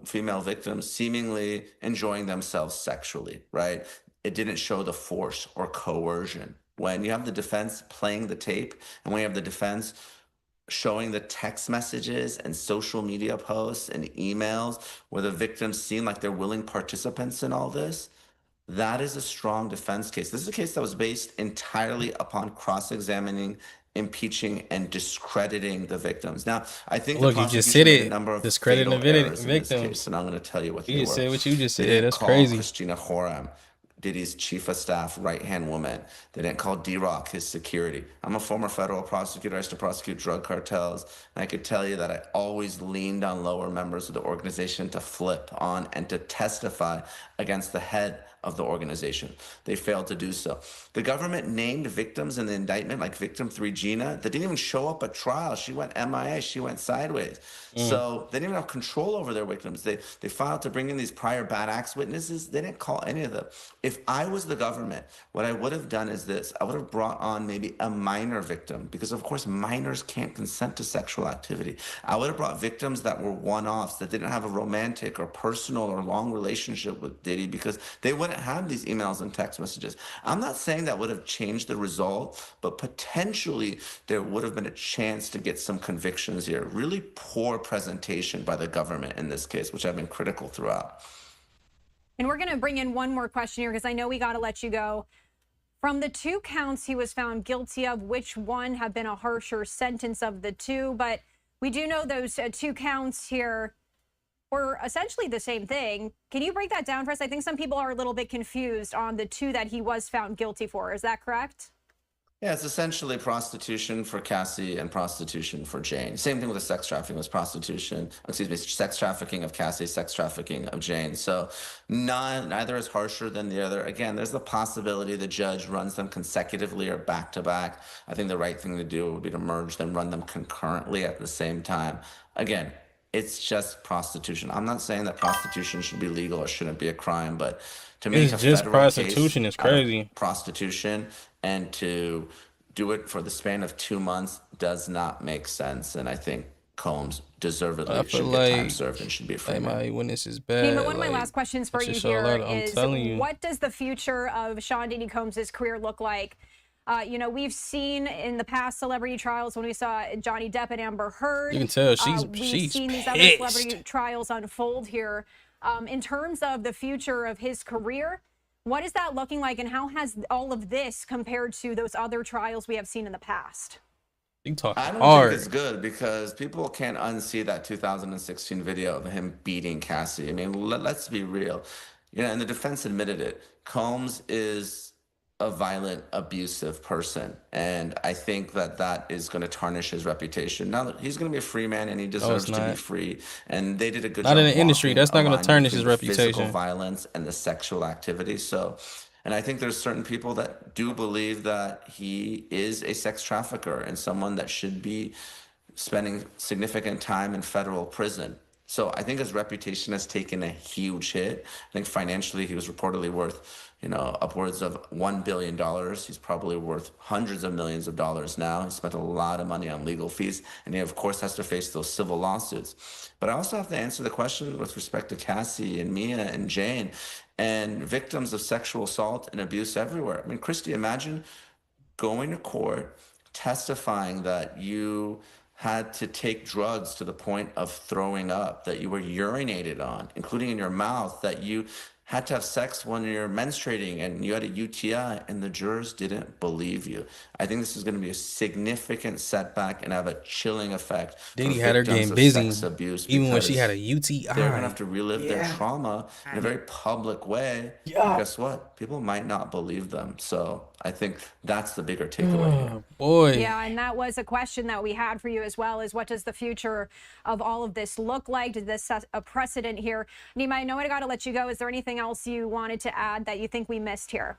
female victims seemingly enjoying themselves sexually, right? It didn't show the force or coercion. When you have the defense playing the tape and when you have the defense showing the text messages and social media posts and emails where the victims seem like they're willing participants in all this, That is a strong defense case. This is a case that was based entirely upon cross-examining, impeaching, and discrediting the victims. Now, I think the Look, you just said prosecution made a it. number of Discrediting fatal the errors in this case, victims. and I'm going to tell you what You they just were. said what you just They said. didn't That's call crazy. Christina Horam, Diddy's chief of staff, right-hand woman. They didn't call D-Rock his security. I'm a former federal prosecutor. I used to prosecute drug cartels. And I could tell you that I always leaned on lower members of the organization to flip on and to testify against the head of the organization. They failed to do so. The government named victims in the indictment, like victim 3 Gina, that didn't even show up at trial. She went MIA. She went sideways. So they didn't even have control over their victims. They filed to bring in these prior bad acts witnesses. They didn't call any of them. If I was the government, what I would have done is this. I would have brought on maybe a minor victim, because of course minors can't consent to sexual activity. I would have brought victims that were one-offs, that didn't have a romantic or personal or long relationship with Diddy, because they wouldn't have these emails and text messages. I'm not saying that would have changed the result, but potentially there would have been a chance to get some convictions here. Really poor presentation by the government in this case, which I've been critical throughout. And we're going to bring in one more question here, because I know we got to let you go. From the 2 counts he was found guilty of, which one have been a harsher sentence of the 2? But we do know those 2 counts here were essentially the same thing. Can you break that down for us? I think some people are a little bit confused on the 2 that he was found guilty for. Is that correct? Yeah, it's essentially prostitution for Cassie and prostitution for Jane. Same thing with the sex trafficking was prostitution. Excuse me, sex trafficking of Cassie, sex trafficking of Jane. So neither is harsher than the other. Again, there's the possibility the judge runs them consecutively or back to back. I think the right thing to do would be to merge them, run them concurrently at the same time. Again, it's just prostitution. I'm not saying that prostitution should be legal or shouldn't be a crime, but to make It's just prostitution is crazy. Prostitution and to do it for the span of 2 months does not make sense. And I think Combs deservedly should get time served and should be a free man. When this is bad. Nima, one of my last questions for you here is, what does the future of Sean Diddy Combs' career look like? You know, we've seen in the past celebrity trials, when we saw Johnny Depp and Amber Heard, you can tell we've seen these other celebrity trials unfold here. In terms of the future of his career, what is that looking like, and how has all of this compared to those other trials we have seen in the past? I don't think it's good, because people can't unsee that 2016 video of him beating Cassie. I mean, let's be real. You know, and the defense admitted it. Combs is a violent, abusive person, and I think that that is going to tarnish his reputation. Now, he's going to be a free man, and he deserves to be free. And they did a good job. Not in the industry. That's not going to tarnish his reputation. Physical violence and the sexual activity. So, and I think there's certain people that do believe that he is a sex trafficker and someone that should be spending significant time in federal prison. So I think his reputation has taken a huge hit. I think financially he was reportedly worth, you know, upwards of $1 billion. He's probably worth hundreds of millions of dollars now. He spent a lot of money on legal fees, and he of course has to face those civil lawsuits. But I also have to answer the question with respect to Cassie and Mia and Jane and victims of sexual assault and abuse everywhere. I mean, Christy, imagine going to court, testifying that you had to take drugs to the point of throwing up, that you were urinated on, including in your mouth, that you had to have sex when you're menstruating and you had a UTI, and the jurors didn't believe you. I think this is going to be a significant setback and have a chilling effect. Diddy had her getting busy, even when she had a UTI. They're going to have to relive their trauma in a very public way. Guess what? People might not believe them. So I think that's the bigger takeaway here. Boy. Yeah, and that was a question that we had for you as well, is what does the future of all of this look like? Did this set a precedent here? Nima, I know I got to let you go. Is there anything else you wanted to add that you think we missed here?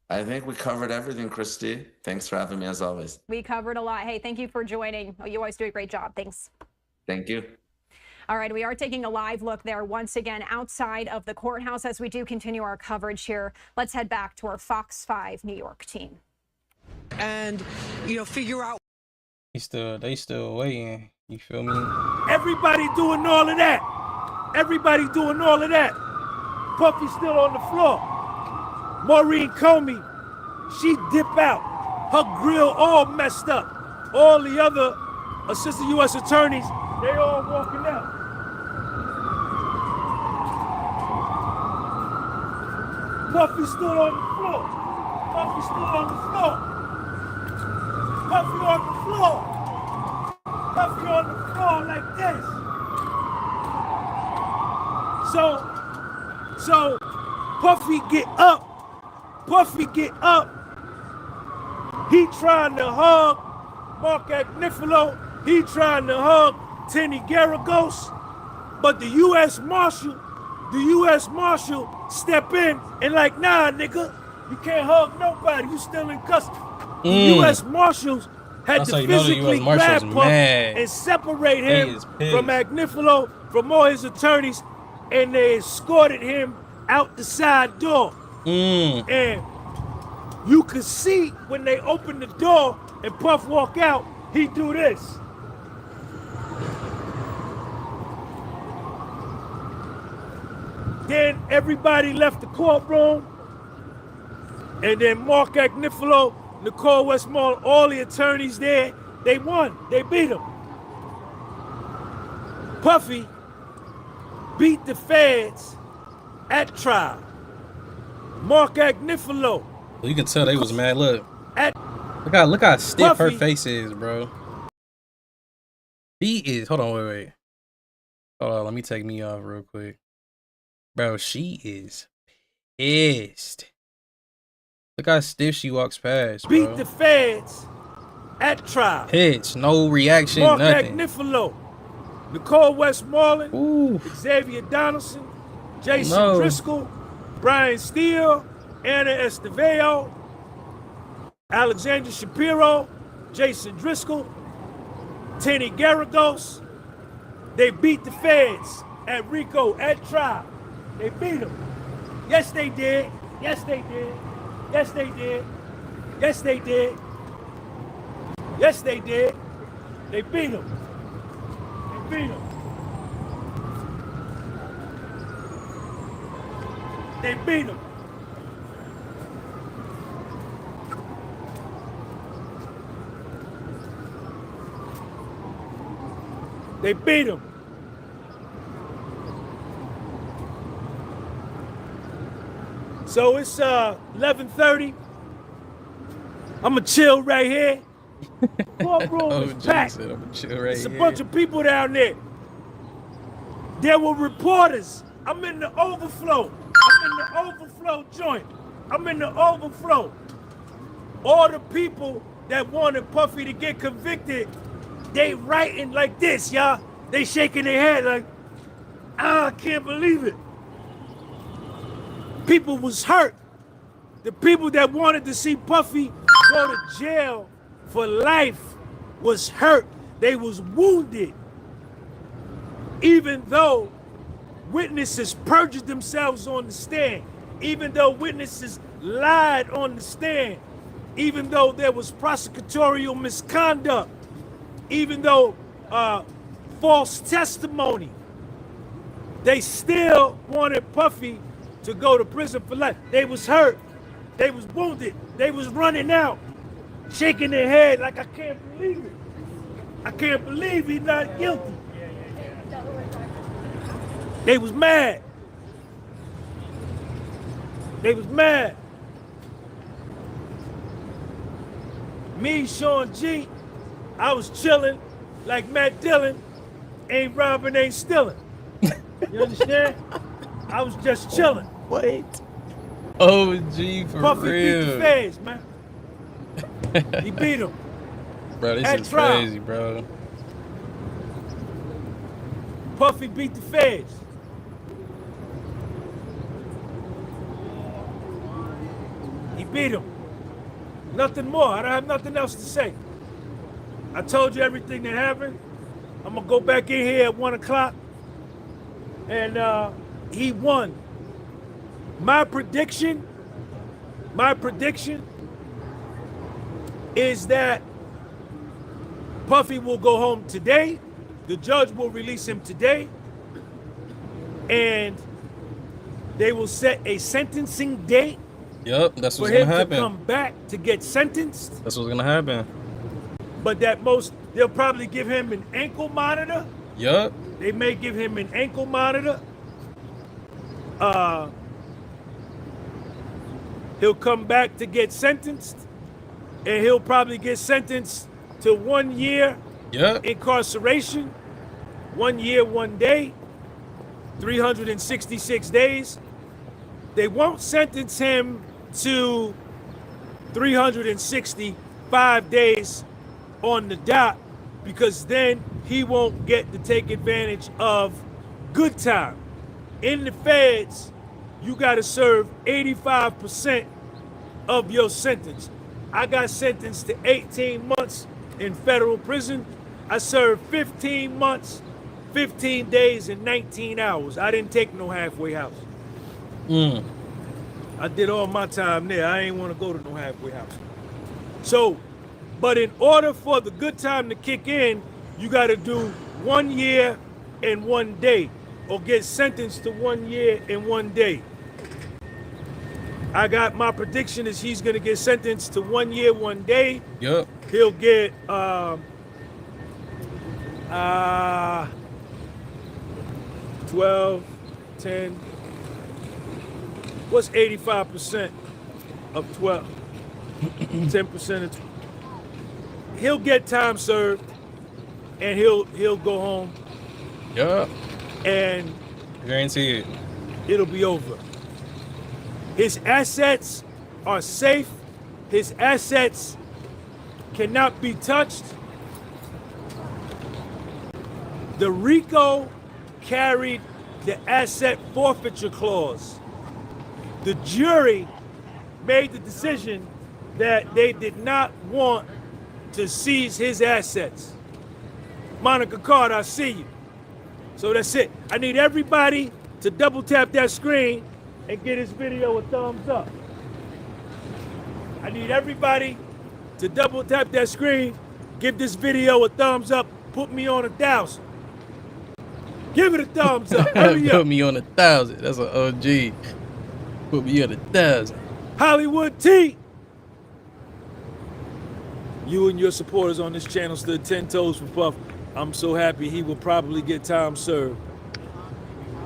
I think we covered everything, Christy. Thanks for having me as always. We covered a lot. Hey, thank you for joining. You always do a great job. Thanks. Thank you. All right, we are taking a live look there once again outside of the courthouse as we do continue our coverage here. Let's head back to our Fox 5 New York team. And, you know, figure out. They still waiting. You feel me? Everybody doing all of that. Everybody doing all of that. Puffy's still on the floor. Maureen Comey, she dip out. Her grill all messed up. All the other assistant U.S. attorneys, they all walking out. Puffy stood on the floor. Puffy stood on the floor. Puffy on the floor. Puffy on the floor like this. So Puffy get up. Puffy get up. He trying to hug Mark Agnifilo. He trying to hug Tenny Garagos. But the U.S. Marshal step in and like, nah, nigga, you can't hug nobody. You still in custody. The U.S. Marshals had to physically grab Puff and separate him from Agnifilo, from all his attorneys, and they escorted him out the side door. And you could see when they opened the door and Puff walk out, he do this. Then everybody left the courtroom, and then Mark Agnifilo, Nicole Westmoreland, all the attorneys there, they won. They beat him. Puffy beat the feds at trial. Mark Agnifilo. Well, you can tell they was mad. Look how stiff her face is, bro. She is. Hold on, wait. Hold on, let me take me off real quick. Bro, she is pissed. Look how stiff she walks past, bro. Beat the feds at trial. Pitch, no reaction, Mark nothing. Agnifilo, Nicole Westmoreland, Xavier Donaldson, Jason Driscoll, Brian Steele, Anna Estevao, Alexandra Shapiro, Jason Driscoll, Tenny Garagos. They beat the feds at Rico at trial. They beat them. Yes, they did. Yes, they did. Yes, they did. Yes, they did. Yes, they did. They beat them. They beat them. They beat them. They beat him. So it's 11:30. I'ma chill right here. Courtroom is packed. There's a bunch of people down there. There were reporters. I'm in the overflow. I'm in the overflow joint. I'm in the overflow. All the people that wanted Puffy to get convicted, they writing like this, y'all. They shaking their head like, I can't believe it. People was hurt. The people that wanted to see Puffy go to jail for life was hurt. They was wounded. Even though witnesses perjured themselves on the stand, even though witnesses lied on the stand, even though there was prosecutorial misconduct, even though false testimony, they still wanted Puffy to go to prison for life. They was hurt. They was wounded. They was running out, shaking their head like, I can't believe it. I can't believe he's not guilty. They was mad. They was mad. Me, Sean G, I was chilling like Matt Dillon, ain't robbing, ain't stealing. You understand? I was just chilling. Wait. Oh, G, for Puffy real. beat the feds, man. He beat him. Bro, this at is trial. crazy, bro. Puffy beat the feds. He beat him. Nothing more. I don't have nothing else to say. I told you everything that happened. I'm gonna go back in here at 1 o'clock. And he won. My prediction is that Puffy will go home today. The judge will release him today. And they will set a sentencing date. Yep, that's what's for gonna him happen. to come back to get sentenced. That's what's gonna happen. But they'll probably give him an ankle monitor. Yup. They may give him an ankle monitor. He'll come back to get sentenced, and he'll probably get sentenced to 1 year incarceration, 1 year, 1 day, 366 days. They won't sentence him to 365 days on the dot, because then he won't get to take advantage of good time. In the feds, you got to serve 85% of your sentence. I got sentenced to 18 months in federal prison. I served 15 months, 15 days, and 19 hours. I didn't take no halfway house. I did all my time there. I ain't want to go to no halfway house. So, but in order for the good time to kick in, you got to do 1 year and 1 day, or get sentenced to 1 year and 1 day. I got, my prediction is he's going to get sentenced to 1 year, 1 day. Yep. He'll get 12, 10. What's 85% of 12? 10% of 12. He'll get time served, and he'll go home. Yep. And guarantee it. It'll be over. His assets are safe. His assets cannot be touched. The RICO carried the asset forfeiture clause. The jury made the decision that they did not want to seize his assets. Monica Carter, I see you. So that's it. I need everybody to double tap that screen and get this video a thumbs up. I need everybody to double tap that screen, give this video a thumbs up, put me on 1,000. Give it a thumbs up. Hurry up. Put me on 1,000. That's an OG. Put me on 1,000. Hollywood T. You and your supporters on this channel stood 10 toes for Puff. I'm so happy he will probably get time served.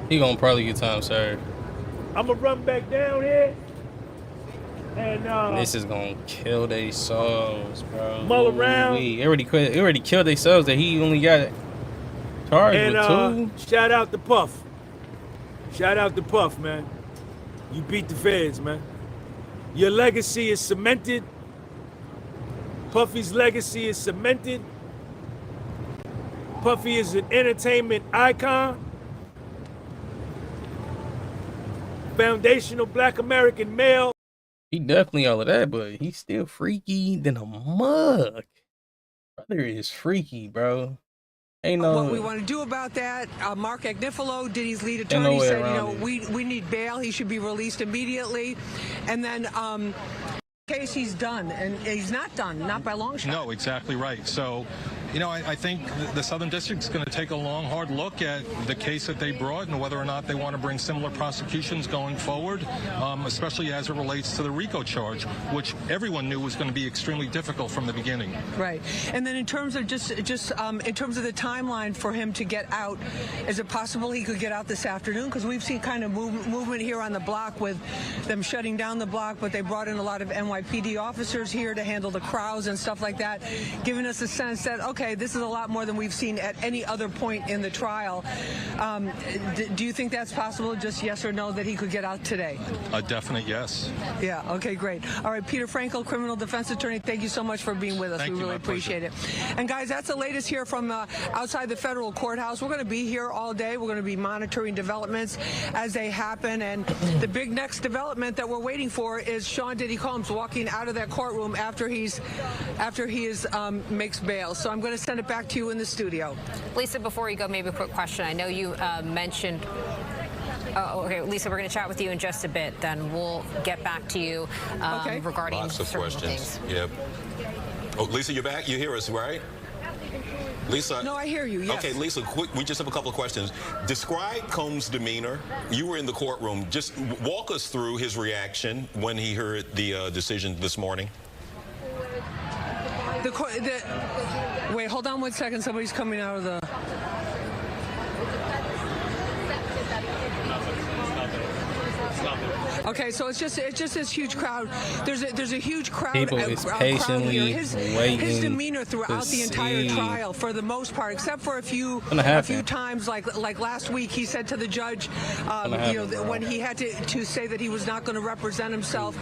He gonna probably get time served. I'm gonna run back down here. And this is gonna kill their souls, bro. Mull around. It already killed their souls that he only got charged with 2. Shout out to Puff. Shout out to Puff, man. You beat the feds, man. Your legacy is cemented. Puffy's legacy is cemented. Puffy is an entertainment icon. Foundational Black American male. He definitely all of that, but he's still freaky than a mug. Brother is freaky, bro. Ain't no. What we want to do about that? Mark Agnifilo, Diddy's lead attorney, said, you know, we need bail. He should be released immediately. And then, case he's done, and he's not done, not by a long shot. No, exactly right. So, you know, I think the Southern District is going to take a long, hard look at the case that they brought and whether or not they want to bring similar prosecutions going forward, especially as it relates to the RICO charge, which everyone knew was going to be extremely difficult from the beginning. Right. And then in terms of in terms of the timeline for him to get out, is it possible he could get out this afternoon? Because we've seen kind of movement here on the block with them shutting down the block, but they brought in a lot of NYPD officers here to handle the crowds and stuff like that, giving us a sense that, okay, this is a lot more than we've seen at any other point in the trial. Do you think that's possible, just yes or no, that he could get out today? A definite yes. Yeah, okay, great. All right, Peter Frankel, criminal defense attorney, thank you so much for being with us. We really appreciate it. And guys, that's the latest here from outside the federal courthouse. We're going to be here all day. We're going to be monitoring developments as they happen. And the big next development that we're waiting for is Sean Diddy Combs walking out of that courtroom after he makes bail. So I'm going to send it back to you in the studio. Lisa, before you go, maybe a quick question. I know you mentioned. Okay, Lisa, we're going to chat with you in just a bit. Then we'll get back to you regarding lots of questions. Things. Yep. Oh, Lisa, you're back. You hear us, right? Lisa. No, I hear you. Yes. Okay, Lisa. We just have a couple of questions. Describe Combs' demeanor. You were in the courtroom. Just walk us through his reaction when he heard the decision this morning. Wait, hold on 1 second. Somebody's coming out of the. Okay, so it's just this huge crowd. There's a huge crowd. People is patiently waiting His demeanor to throughout the entire see. trial, for the most part, except for a few times, like last week, he said to the judge, when he had to say that he was not going to represent himself.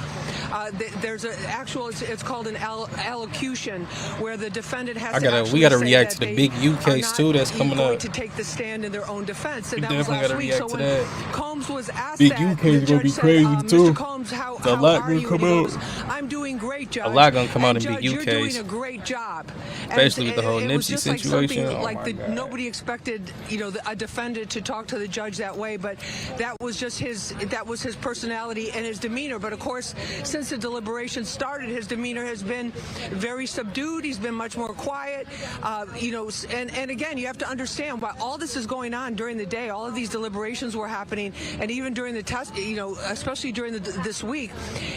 There's an actual. It's called an allocution, where the defendant has we gotta react to the Big U case too. That's coming up. To take the stand in their own defense, and We that was definitely last gotta week. react So to when that. Combs was asked Big that, U the case gonna judge be said, crazy too. Mr. Combs, how A lot are gonna you? come And he out. goes, I'm doing great, Judge. A lot gonna come out And in Big Judge, U you're case. doing a great job. And Especially with the whole it was Nipsey just like situation. something Oh like my God. nobody expected, a defendant to talk to the judge that way, but that was just his personality and his demeanor. But of course, since the deliberation started, his demeanor has been very subdued. He's been much more quiet. And again, you have to understand, while all this is going on during the day, all of these deliberations were happening, and even during the test, especially during this week,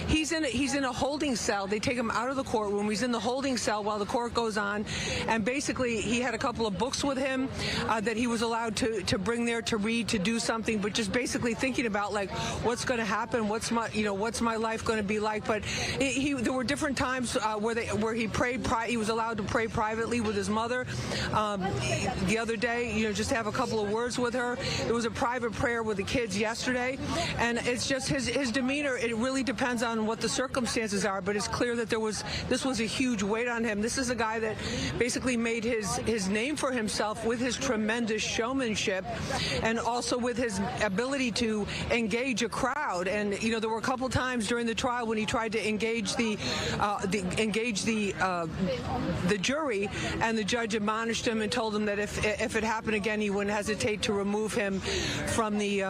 he's in a holding cell. They take him out of the courtroom. He's in the holding cell while the court goes on, and basically he had a couple of books with him that he was allowed to bring there to read, to do something, but just basically thinking about like what's going to happen, what's my life going to be like. But there were different times where he prayed. He was allowed to pray privately with his mother. The other day, just to have a couple of words with her. There was a private prayer with the kids yesterday, and it's just his demeanor. It really depends on what the circumstances are, but it's clear that this was a huge weight on him. This is a guy that basically made his name for himself with his tremendous showmanship, and also with his ability to engage a crowd. And there were a couple times during the trial when he tried to engage the jury, and the judge admonished him and told him that if it happened again, he wouldn't hesitate to remove him from the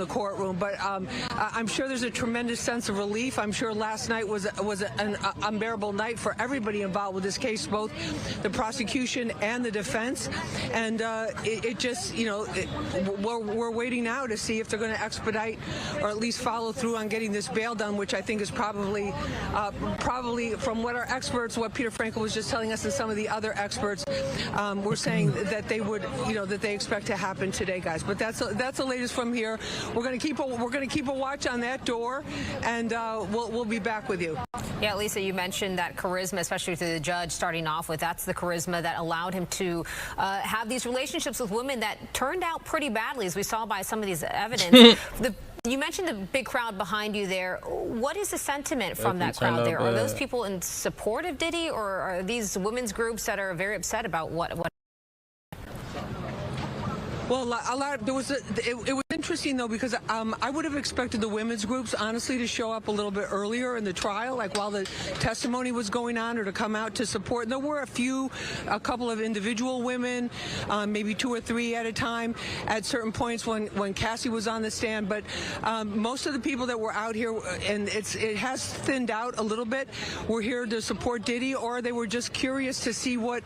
courtroom. But I'm sure there's a tremendous sense of relief. I'm sure last night was an unbearable night for everybody involved with this case, both the prosecution and the defense. And we're waiting now to see if they're going to expedite or at least follow through on getting this bail done, which I think is probably from what our experts, what Peter Frankel was just telling us, and some of the other experts were saying that they would, that they expect to happen today, guys. But that's the latest from here. We're going to keep a watch on that door, and we'll be back with you. Yeah, Lisa, you mentioned that charisma, especially to the judge starting off with. That's the charisma that allowed him to have these relationships with women that turned out pretty badly, as we saw by some of these evidence. You mentioned the big crowd behind you there. What is the sentiment from that crowd there? Are those people in support of Diddy, or are these women's groups that are very upset about what? Well, it was interesting, though, because I would have expected the women's groups, honestly, to show up a little bit earlier in the trial, like while the testimony was going on, or to come out to support. There were a couple of individual women, maybe 2 or 3 at a time at certain points when Cassie was on the stand. But most of the people that were out here, and it has thinned out a little bit, were here to support Diddy, or they were just curious to see what,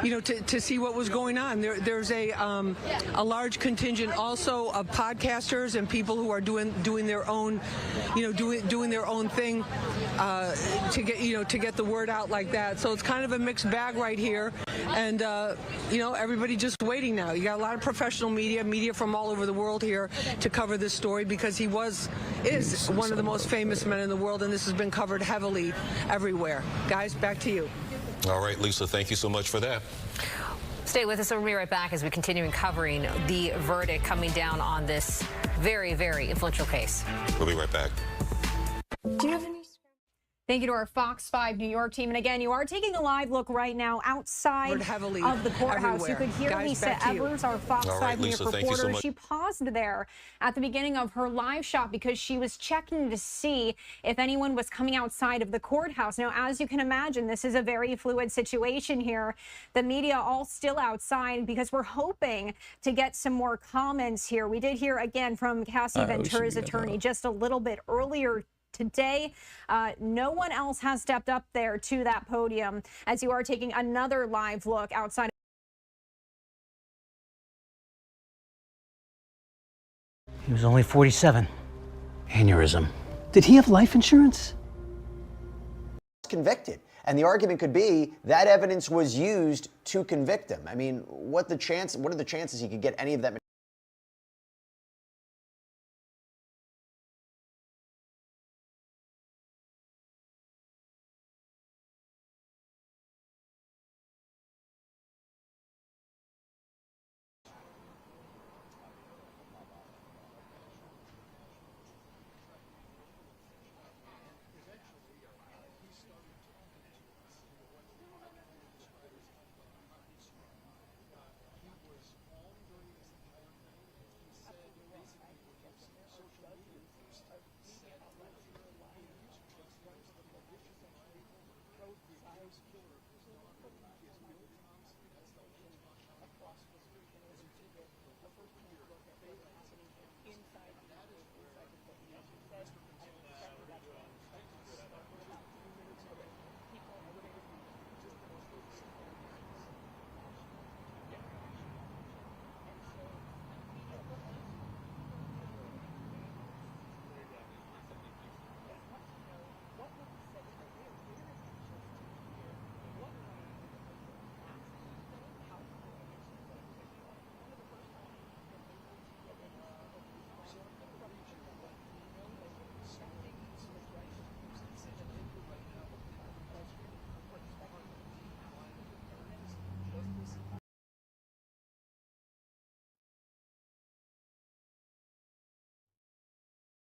to see what was going on. There's a large contingent also of podcasters and people who are doing their own, doing their own thing to get the word out like that. So it's kind of a mixed bag right here, and everybody just waiting now. You got a lot of professional media from all over the world here to cover this story, because he is one of the most famous men in the world, and this has been covered heavily everywhere. Guys, back to you. All right, Lisa, thank you so much for that. Stay with us. We'll be right back as we continue covering the verdict coming down on this very, very influential case. We'll be right back. Do you have any? Thank you to our Fox 5 New York team. And again, you are taking a live look right now outside of the courthouse. Everywhere. You could hear Guys, Lisa Evers, our Fox 5 New York reporter. She paused there at the beginning of her live shot because she was checking to see if anyone was coming outside of the courthouse. Now, as you can imagine, this is a very fluid situation here. The media all still outside because we're hoping to get some more comments here. We did hear again from Cassie Ventura's attorney just a little bit earlier today. No one else has stepped up there to that podium as you are taking another live look outside. He was only 47. Aneurysm. Did he have life insurance? Convicted. And the argument could be that evidence was used to convict him. I mean, what are the chances he could get any of that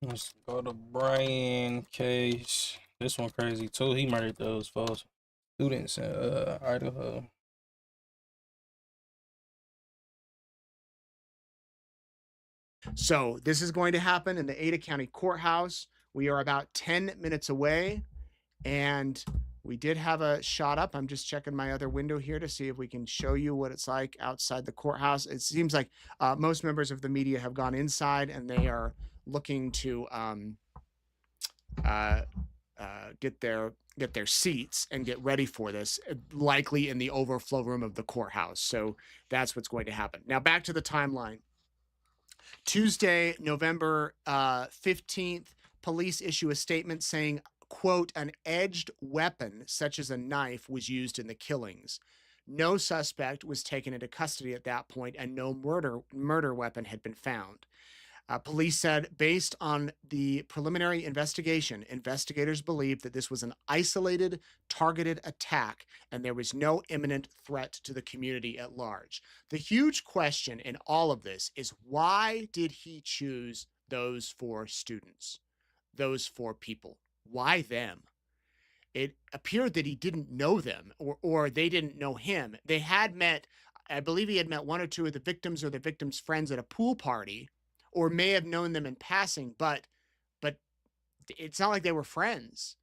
Let's go to Brian case. This one crazy too. He murdered those folks. Students in Idaho. So this is going to happen in the Ada County Courthouse. We are about 10 minutes away, and we did have a shot up. I'm just checking my other window here to see if we can show you what it's like outside the courthouse. It seems like most members of the media have gone inside, and they are looking to get their seats and get ready for this, likely in the overflow room of the courthouse. So that's what's going to happen. Now back to the timeline. Tuesday, November 15th, police issue a statement saying, quote, an edged weapon such as a knife was used in the killings. No suspect was taken into custody at that point, and no murder weapon had been found. Police said, based on the preliminary investigation, investigators believed that this was an isolated, targeted attack, and there was no imminent threat to the community at large. The huge question in all of this is, why did he choose those 4 students, those 4 people? Why them? It appeared that he didn't know them, or they didn't know him. They had met, I believe he had met 1 or 2 of the victims or the victims' friends at a pool party, or may have known them in passing, but it's not like they were friends.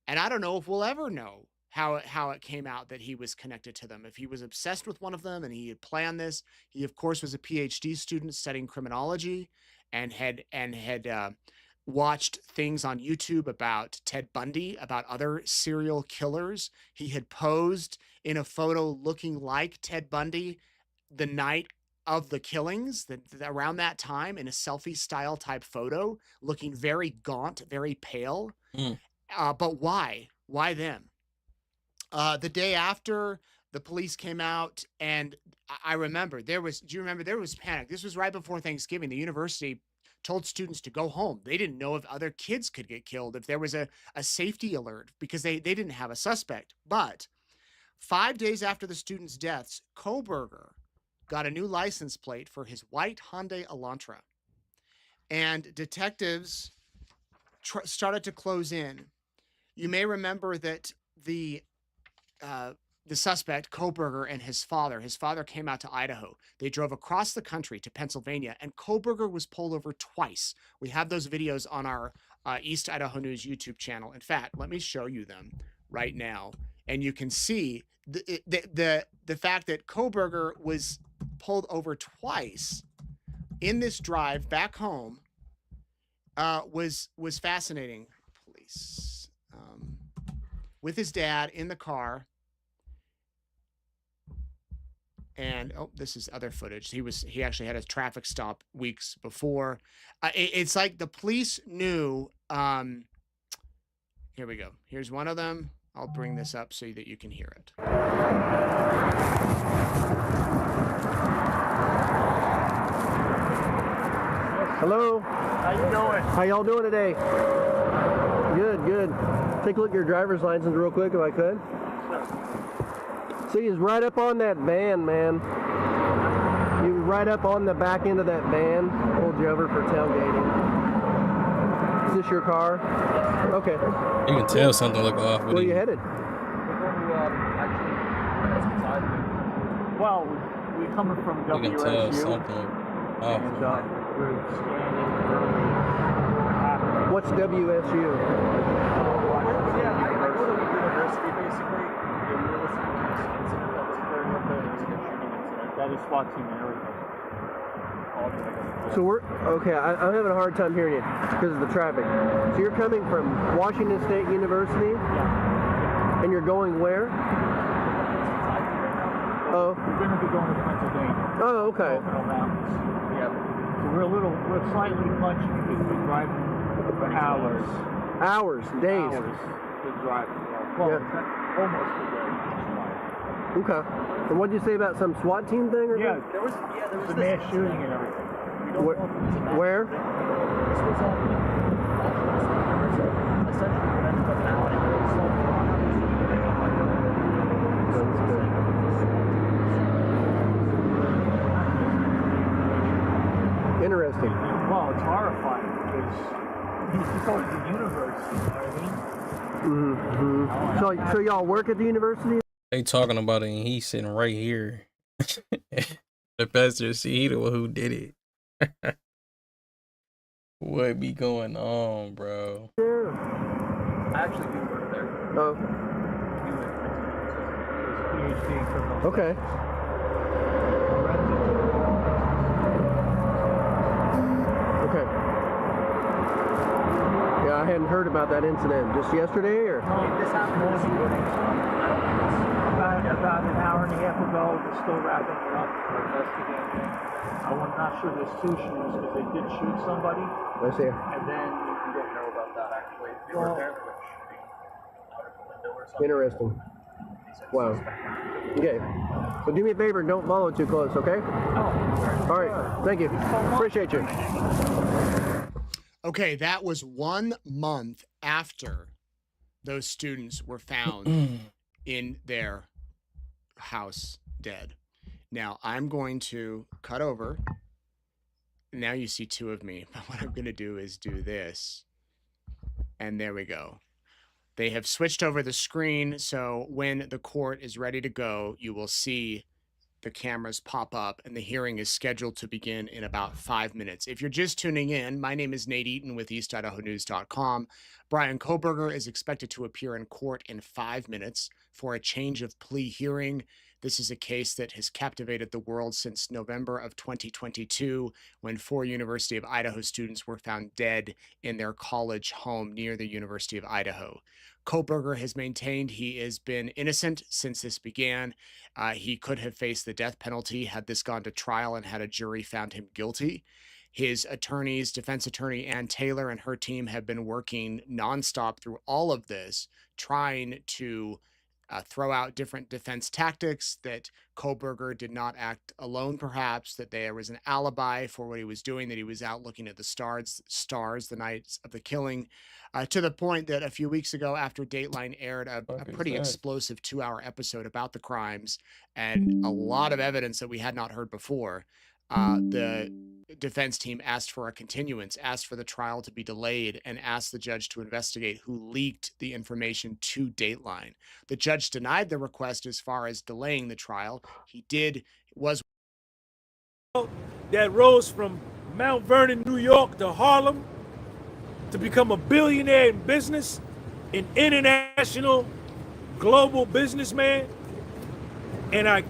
And I don't know if we'll ever know how it came out that he was connected to them. If he was obsessed with one of them and he had planned this. He, of course, was a PhD student studying criminology and had watched things on YouTube about Ted Bundy, about other serial killers. He had posed in a photo looking like Ted Bundy the night of the killings, around that time, in a selfie style type photo, looking very gaunt, very pale. But why? Why them? The day after, the police came out, and I remember there was panic. This was right before Thanksgiving. The university told students to go home. They didn't know if other kids could get killed, if there was a safety alert, because they didn't have a suspect. But 5 days after the students' deaths, Kohberger got a new license plate for his white Hyundai Elantra. And detectives started to close in. You may remember that the suspect, Kohberger, and his father came out to Idaho. They drove across the country to Pennsylvania, and Kohberger was pulled over twice. We have those videos on our East Idaho News YouTube channel. In fact, let me show you them right now. And you can see the fact that Kohberger was pulled over twice in this drive back home was fascinating. Police with his dad in the car, and this is other footage. He actually had a traffic stop weeks before. It's like the police knew. Here we go. Here's one of them. I'll bring this up so that you can hear it. Hello. How you doing? How y'all doing today? Good, good. Take a look at your driver's license real quick if I could. See, he's right up on that van, man. You were right up on the back end of that van. Pulled you over for tailgating. Is this your car? Okay. You can tell something look off. Where are you headed? Well, we're coming from WSU. You can tell something off. And we're scanning early. What's WSU? Yeah, I go to university basically. And we're listening to this incident that was occurring up there. It was a shooting incident. That is SWAT team and everything. So we're okay. I'm having a hard time hearing you because of the traffic. So you're coming from Washington State University, and you're going where? Oh, we're going to be going to Pennsylvania. Oh, okay. Yeah. So we're slightly punched because we're driving for hours. Hours, days. Hours to drive. Well, almost a day. Okay. And what did you say about some SWAT team thing? Or yeah, there was a mass shooting and everything. Where? This was on essentially Men's Valley. Interesting. Well, it's horrifying because He's going to university, you know what I mean? So y'all work at the university? They talking about it, and he's sitting right here. The pastor, see, he the one who did it. What be going on, bro? I actually do work there. Oh. PhD in criminal Okay. Okay. Yeah, I hadn't heard about that incident. Just yesterday, or? This happened this morning. About an hour and a half ago. We're still wrapping it up. We're investigating. I'm not sure there's two shooters because they did shoot somebody. I see. And then you don't know about that actually. They were apparently like shooting out of the window or something. Interesting. Wow. Okay. So do me a favor and don't follow too close, okay? All right. Thank you. Appreciate you. Okay, that was 1 month after those students were found in their house dead. Now I'm going to cut over. Now you see two of me, but what I'm going to do is do this. And there we go. They have switched over the screen, so when the court is ready to go, you will see the cameras pop up, and the hearing is scheduled to begin in about 5 minutes. If you're just tuning in, my name is Nate Eaton with EastIdahoNews.com. Brian Kohberger is expected to appear in court in 5 minutes for a change of plea hearing. This is a case that has captivated the world since November of 2022, when 4 University of Idaho students were found dead in their college home near the University of Idaho. Kohberger has maintained he has been innocent since this began. He could have faced the death penalty had this gone to trial and had a jury found him guilty. His attorneys, defense attorney Ann Taylor and her team, have been working nonstop through all of this, trying to throw out different defense tactics, that Kohberger did not act alone, perhaps, that there was an alibi for what he was doing, that he was out looking at the stars the nights of the killing, to the point that a few weeks ago, after Dateline aired a pretty explosive 2-hour episode about the crimes and a lot of evidence that we had not heard before, the defense team asked for a continuance, asked for the trial to be delayed, and asked the judge to investigate who leaked the information to Dateline. The judge denied the request as far as delaying the trial. That rose from Mount Vernon, New York to Harlem to become a billionaire in business, an international global businessman, and I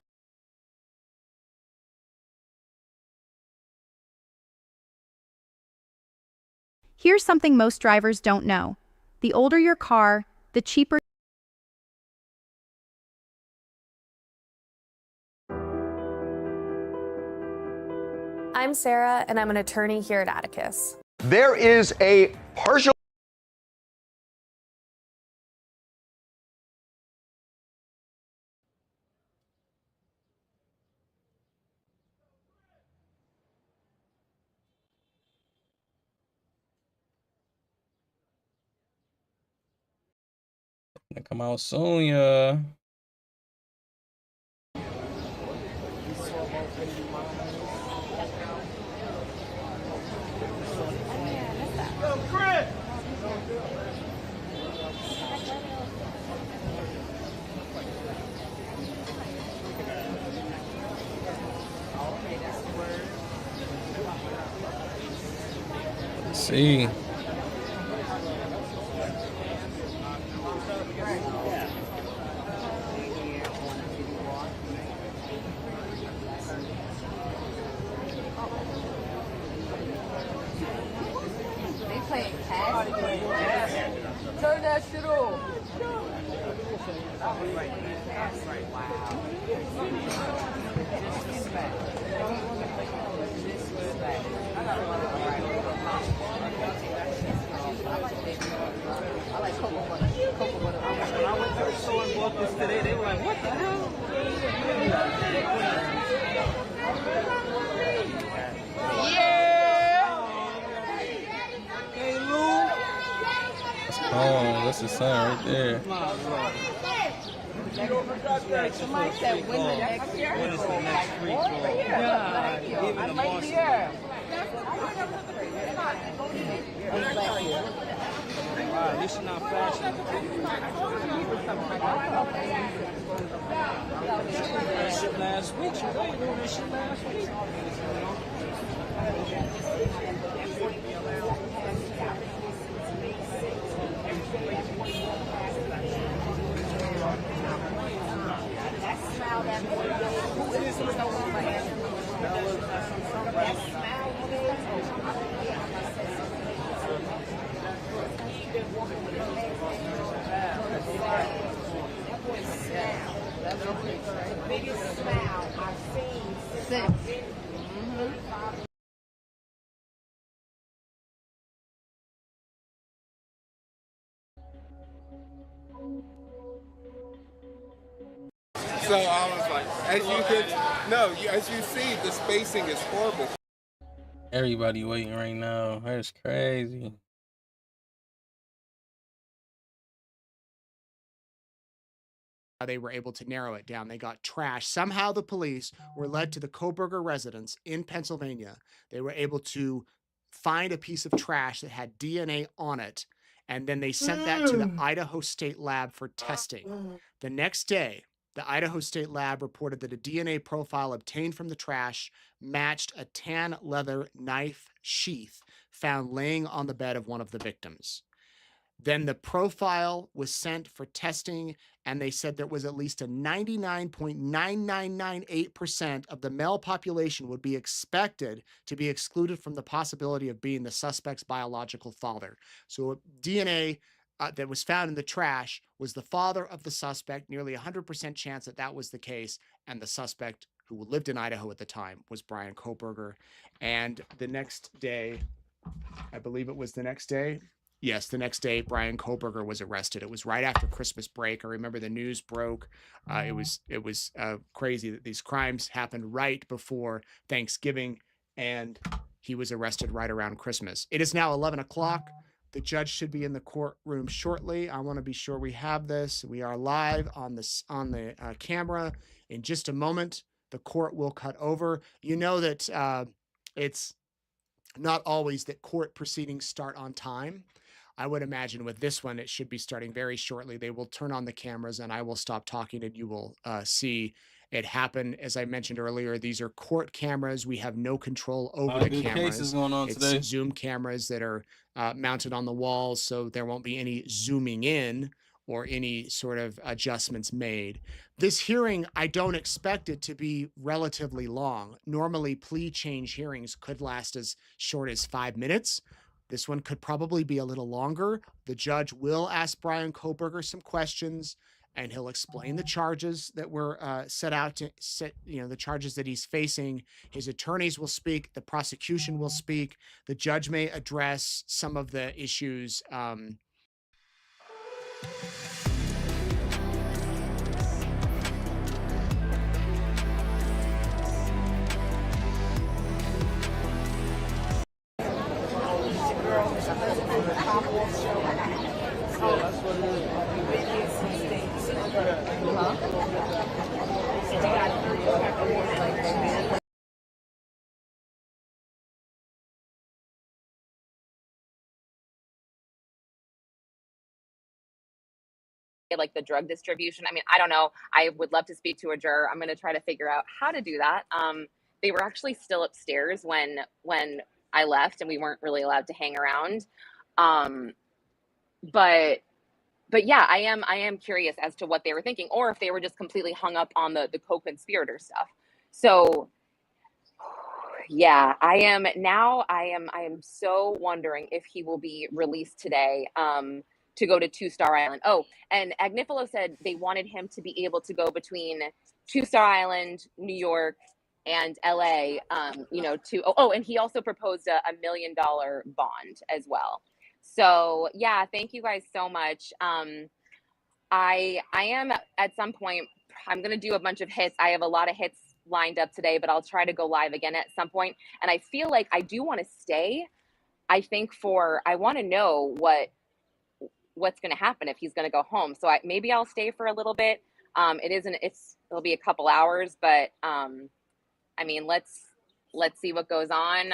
Here's something most drivers don't know. The older your car, the cheaper. I'm Sarah, and I'm an attorney here at Atticus. There is a partial Gonna come out soon, yeah. Let's see. Turn that shit off. When I went to the store and bought this today, they were like, what the hell? Hey, Lou. Oh, that's the sign right there. Somebody said when the next year. When is the next free throw? I like the air. At least you're not flashing. That shit last week. You know you doing that shit last week. Biggest smile I've seen since. So I was like, as you see, the spacing is horrible. Everybody waiting right now. That's crazy. They were able to narrow it down. They got trash. Somehow the police were led to the Koberger residence in Pennsylvania. They were able to find a piece of trash that had DNA on it, and then they sent that to the Idaho State Lab for testing. The next day, the Idaho State Lab reported that a DNA profile obtained from the trash matched a tan leather knife sheath found laying on the bed of one of the victims. Then the profile was sent for testing, and they said there was at least a 99.9998% of the male population would be expected to be excluded from the possibility of being the suspect's biological father. So DNA that was found in the trash was the father of the suspect, nearly 100% chance that that was the case, and the suspect, who lived in Idaho at the time, was Brian Koberger. And the next day, I believe it was the next day, yes, the next day, Brian Koberger was arrested. It was right after Christmas break. I remember the news broke. It was crazy that these crimes happened right before Thanksgiving, and he was arrested right around Christmas. It is now 11 o'clock. The judge should be in the courtroom shortly. I want to be sure we have this. We are live on the camera. In just a moment, the court will cut over. You know that it's not always that court proceedings start on time. I would imagine with this one, it should be starting very shortly. They will turn on the cameras and I will stop talking and you will see it happen. As I mentioned earlier, these are court cameras. We have no control over the Good cameras. cases going on It's today. Zoom cameras that are mounted on the walls, so there won't be any zooming in or any sort of adjustments made. This hearing, I don't expect it to be relatively long. Normally, plea change hearings could last as short as 5 minutes. This one could probably be a little longer. The judge will ask Brian Koberger some questions, and he'll explain the charges that were the charges that he's facing. His attorneys will speak. The prosecution will speak. The judge may address some of the issues. Like the drug distribution. I mean, I don't know. I would love to speak to a juror. I'm going to try to figure out how to do that. They were actually still upstairs when I left, and we weren't really allowed to hang around. But yeah, I am curious as to what they were thinking, or if they were just completely hung up on the co-conspirator stuff. So yeah, I am so wondering if he will be released today to go to Two Star Island. Oh, and Agnifilo said they wanted him to be able to go between Two Star Island, New York, and LA, and he also proposed a $1 million bond as well. So yeah, thank you guys so much. I am at some point, I'm going to do a bunch of hits. I have a lot of hits lined up today, but I'll try to go live again at some point. And I feel like I do want to stay. I want to know what's going to happen if he's going to go home. So maybe I'll stay for a little bit. It'll be a couple hours, but I mean, let's see what goes on.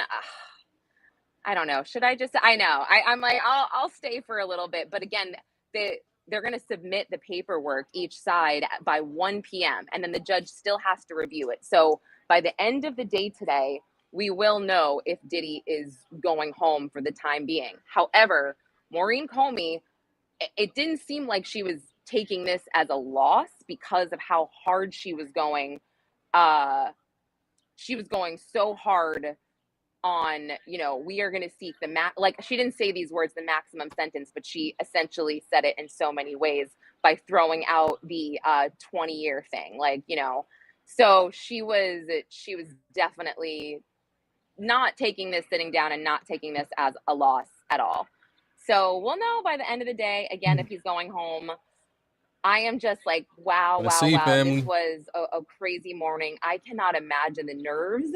I don't know. Should I just? I know. I'm like, I'll stay for a little bit, but again, they're going to submit the paperwork each side by 1 p.m. and then the judge still has to review it. So by the end of the day today, we will know if Diddy is going home for the time being. However, Maureen Comey, it didn't seem like she was taking this as a loss because of how hard she was going. She was going so hard on, we are going to seek like she didn't say these words, the maximum sentence, but she essentially said it in so many ways by throwing out the 20-year thing. Like, so she was definitely not taking this sitting down and not taking this as a loss at all. So we'll know by the end of the day, again, if he's going home. I am just like, wow. Family. This was a crazy morning. I cannot imagine the nerves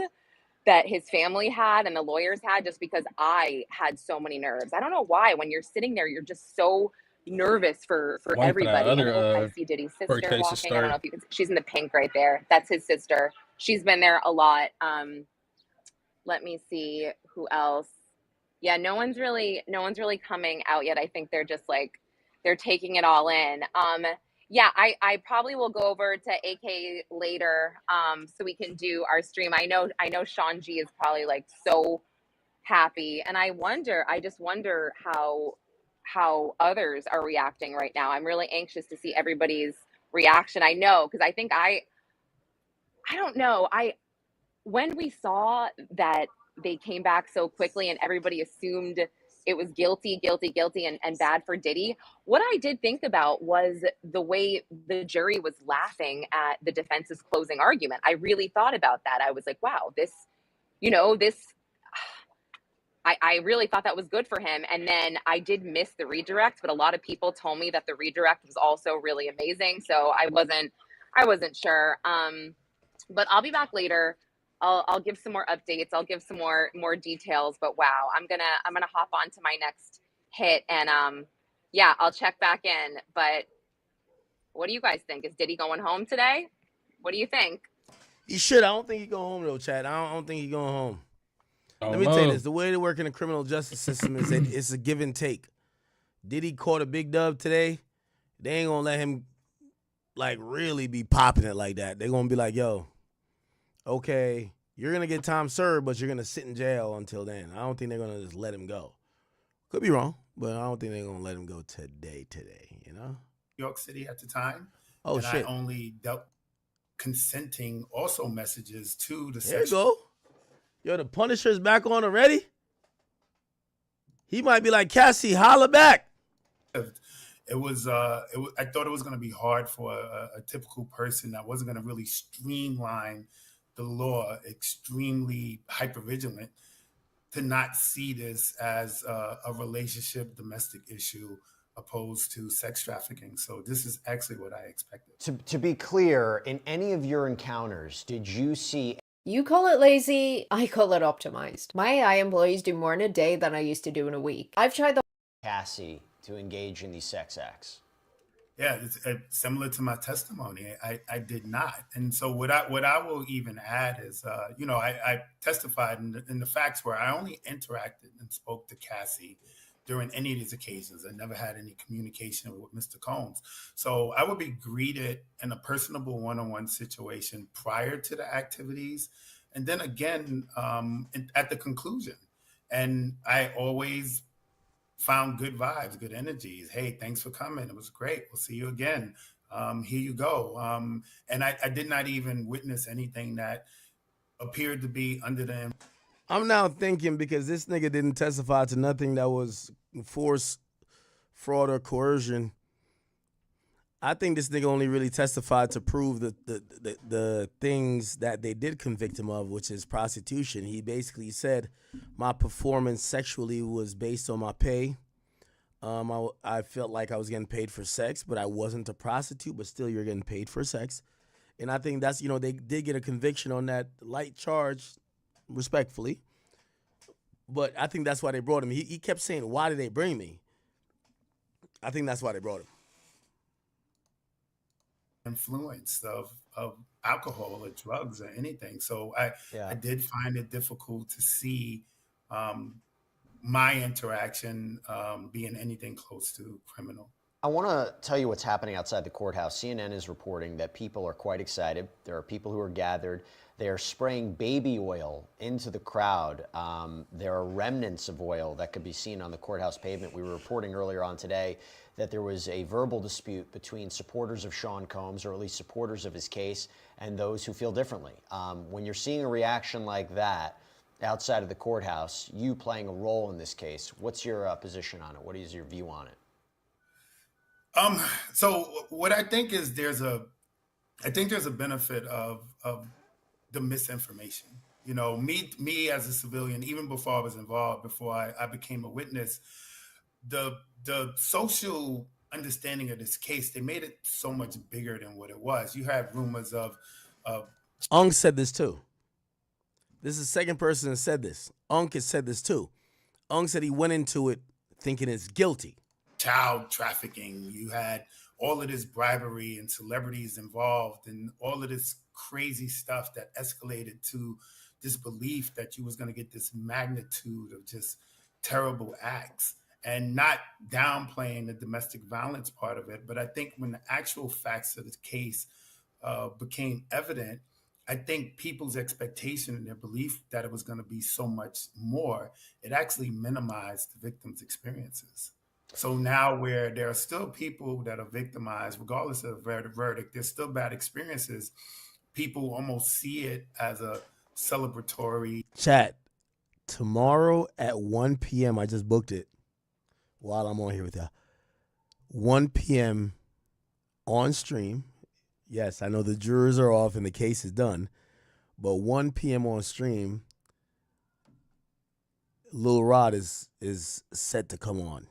that his family had and the lawyers had, just because I had so many nerves. I don't know why. When you're sitting there, you're just so nervous for everybody. I see Diddy's sister walking. I don't know if you can. She's in the pink right there. That's his sister. She's been there a lot. Let me see who else. Yeah, no one's really coming out yet. I think they're just like, they're taking it all in. Yeah, I probably will go over to AK later, so we can do our stream. I know Sean G is probably like so happy, and I just wonder how others are reacting right now. I'm really anxious to see everybody's reaction. I know, because I think I don't know. When we saw that they came back so quickly and everybody assumed it was guilty and bad for Diddy, what I did think about was the way the jury was laughing at the defense's closing argument. I really thought about that. I was like, wow, I really thought that was good for him. And then I did miss the redirect, but a lot of people told me that the redirect was also really amazing. So I wasn't sure. But I'll be back later. I'll give some more updates. I'll give some more details. But wow, I'm gonna hop on to my next hit, and yeah, I'll check back in. But what do you guys think? Is Diddy going home today? What do you think? He should. I don't think he's going home though, Chad. I don't think he's going home. Let me tell you this: the way they work in the criminal justice system is that it's a give and take. Diddy caught a big dub today. They ain't gonna let him like really be popping it like that. They're gonna be like, yo, okay, you're going to get time served, but you're going to sit in jail until then. I don't think they're going to just let him go. Could be wrong, but I don't think they're going to let him go today, New York City at the time. Oh, and shit. I only dealt consenting also messages to the There you go. Yo, the Punisher's back on already? He might be like, Cassie, holla back. It was I thought it was going to be hard for a typical person that wasn't going to really streamline the law, extremely hypervigilant, to not see this as a relationship domestic issue opposed to sex trafficking. So this is actually what I expected. To be clear, in any of your encounters, did you see... You call it lazy, I call it optimized. My AI employees do more in a day than I used to do in a week. I've tried the... Cassie to engage in these sex acts? Yeah, it's similar to my testimony. I did not, and so what I will even add is, I testified, and the facts were I only interacted and spoke to Cassie during any of these occasions. I never had any communication with Mr. Combs. So I would be greeted in a personable one-on-one situation prior to the activities, and then again at the conclusion. And I always found good vibes, good energies. Hey, thanks for coming. It was great. We'll see you again. Here you go. And I did not even witness anything that appeared to be under the... I'm now thinking, because this nigga didn't testify to nothing that was force, fraud, or coercion, I think this nigga only really testified to prove the things that they did convict him of, which is prostitution. He basically said my performance sexually was based on my pay. I felt like I was getting paid for sex, but I wasn't a prostitute, but still you're getting paid for sex. And I think that's, they did get a conviction on that light charge, respectfully. But I think that's why they brought him. He kept saying, why did they bring me? I think that's why they brought him. Influence of alcohol or drugs or anything. So I did find it difficult to see my interaction being anything close to criminal. I want to tell you what's happening outside the courthouse. CNN is reporting that people are quite excited. There are people who are gathered. They are spraying baby oil into the crowd. There are remnants of oil that could be seen on the courthouse pavement. We were reporting earlier on today that there was a verbal dispute between supporters of Sean Combs, or at least supporters of his case, and those who feel differently. When you're seeing a reaction like that outside of the courthouse, you playing a role in this case, what's your position on it? What is your view on it? So what I think is there's a benefit of the misinformation. You know, me as a civilian, even before I was involved, before I became a witness, the social understanding of this case, they made it so much bigger than what it was. You had rumors of Ung said this too. This is the second person that said this. Ung has said this too. Ung said he went into it thinking it's guilty. child trafficking. You had all of this bribery and celebrities involved and all of this crazy stuff that escalated to this belief that you was going to get this magnitude of just terrible acts, and not downplaying the domestic violence part of it. But I think when the actual facts of the case became evident, I think people's expectation and their belief that it was going to be so much more, it actually minimized the victim's experiences. So now where there are still people that are victimized, regardless of the verdict, there's still bad experiences. People almost see it as a celebratory. Chat, tomorrow at 1 p.m., I just booked it while I'm on here with y'all. 1 p.m. on stream. Yes, I know the jurors are off and the case is done, but 1 p.m. on stream, Lil Rod is set to come on.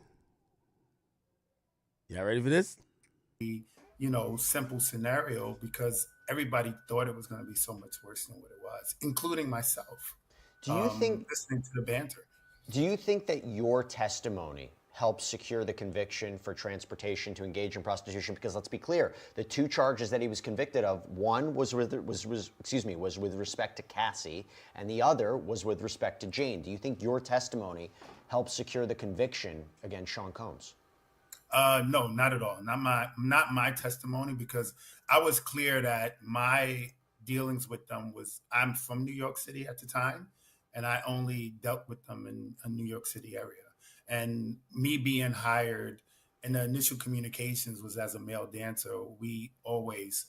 Y'all ready for this? Simple scenario, because everybody thought it was going to be so much worse than what it was, including myself. Do you think, listening to the banter? Do you think that your testimony helped secure the conviction for transportation to engage in prostitution? Because let's be clear, the two charges that he was convicted of, one was with respect to Cassie, and the other was with respect to Jane. Do you think your testimony helped secure the conviction against Sean Combs? No, not at all. Not my testimony, because I was clear that my dealings with them was, I'm from New York City at the time, and I only dealt with them in a New York City area. And me being hired in the initial communications was as a male dancer. We always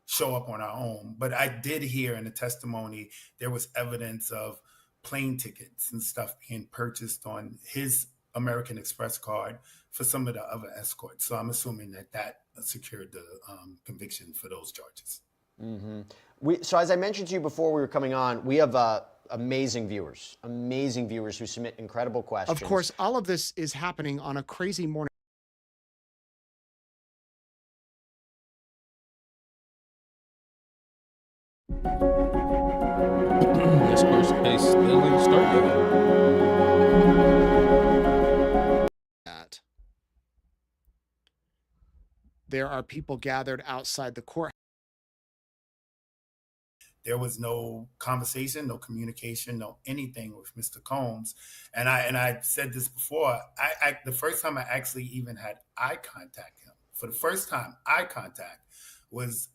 show up on our own. But I did hear in the testimony there was evidence of plane tickets and stuff being purchased on his American Express card for some of the other escorts. So I'm assuming that secured the conviction for those charges. Mm-hmm. So as I mentioned to you before we were coming on, we have amazing viewers who submit incredible questions. Of course, all of this is happening on a crazy morning. This first case still ain't started. There are people gathered outside the court. There was no conversation, no communication, no anything with Mr. Combs. And I said this before, the first time I actually even had eye contact him, for the first time, eye contact was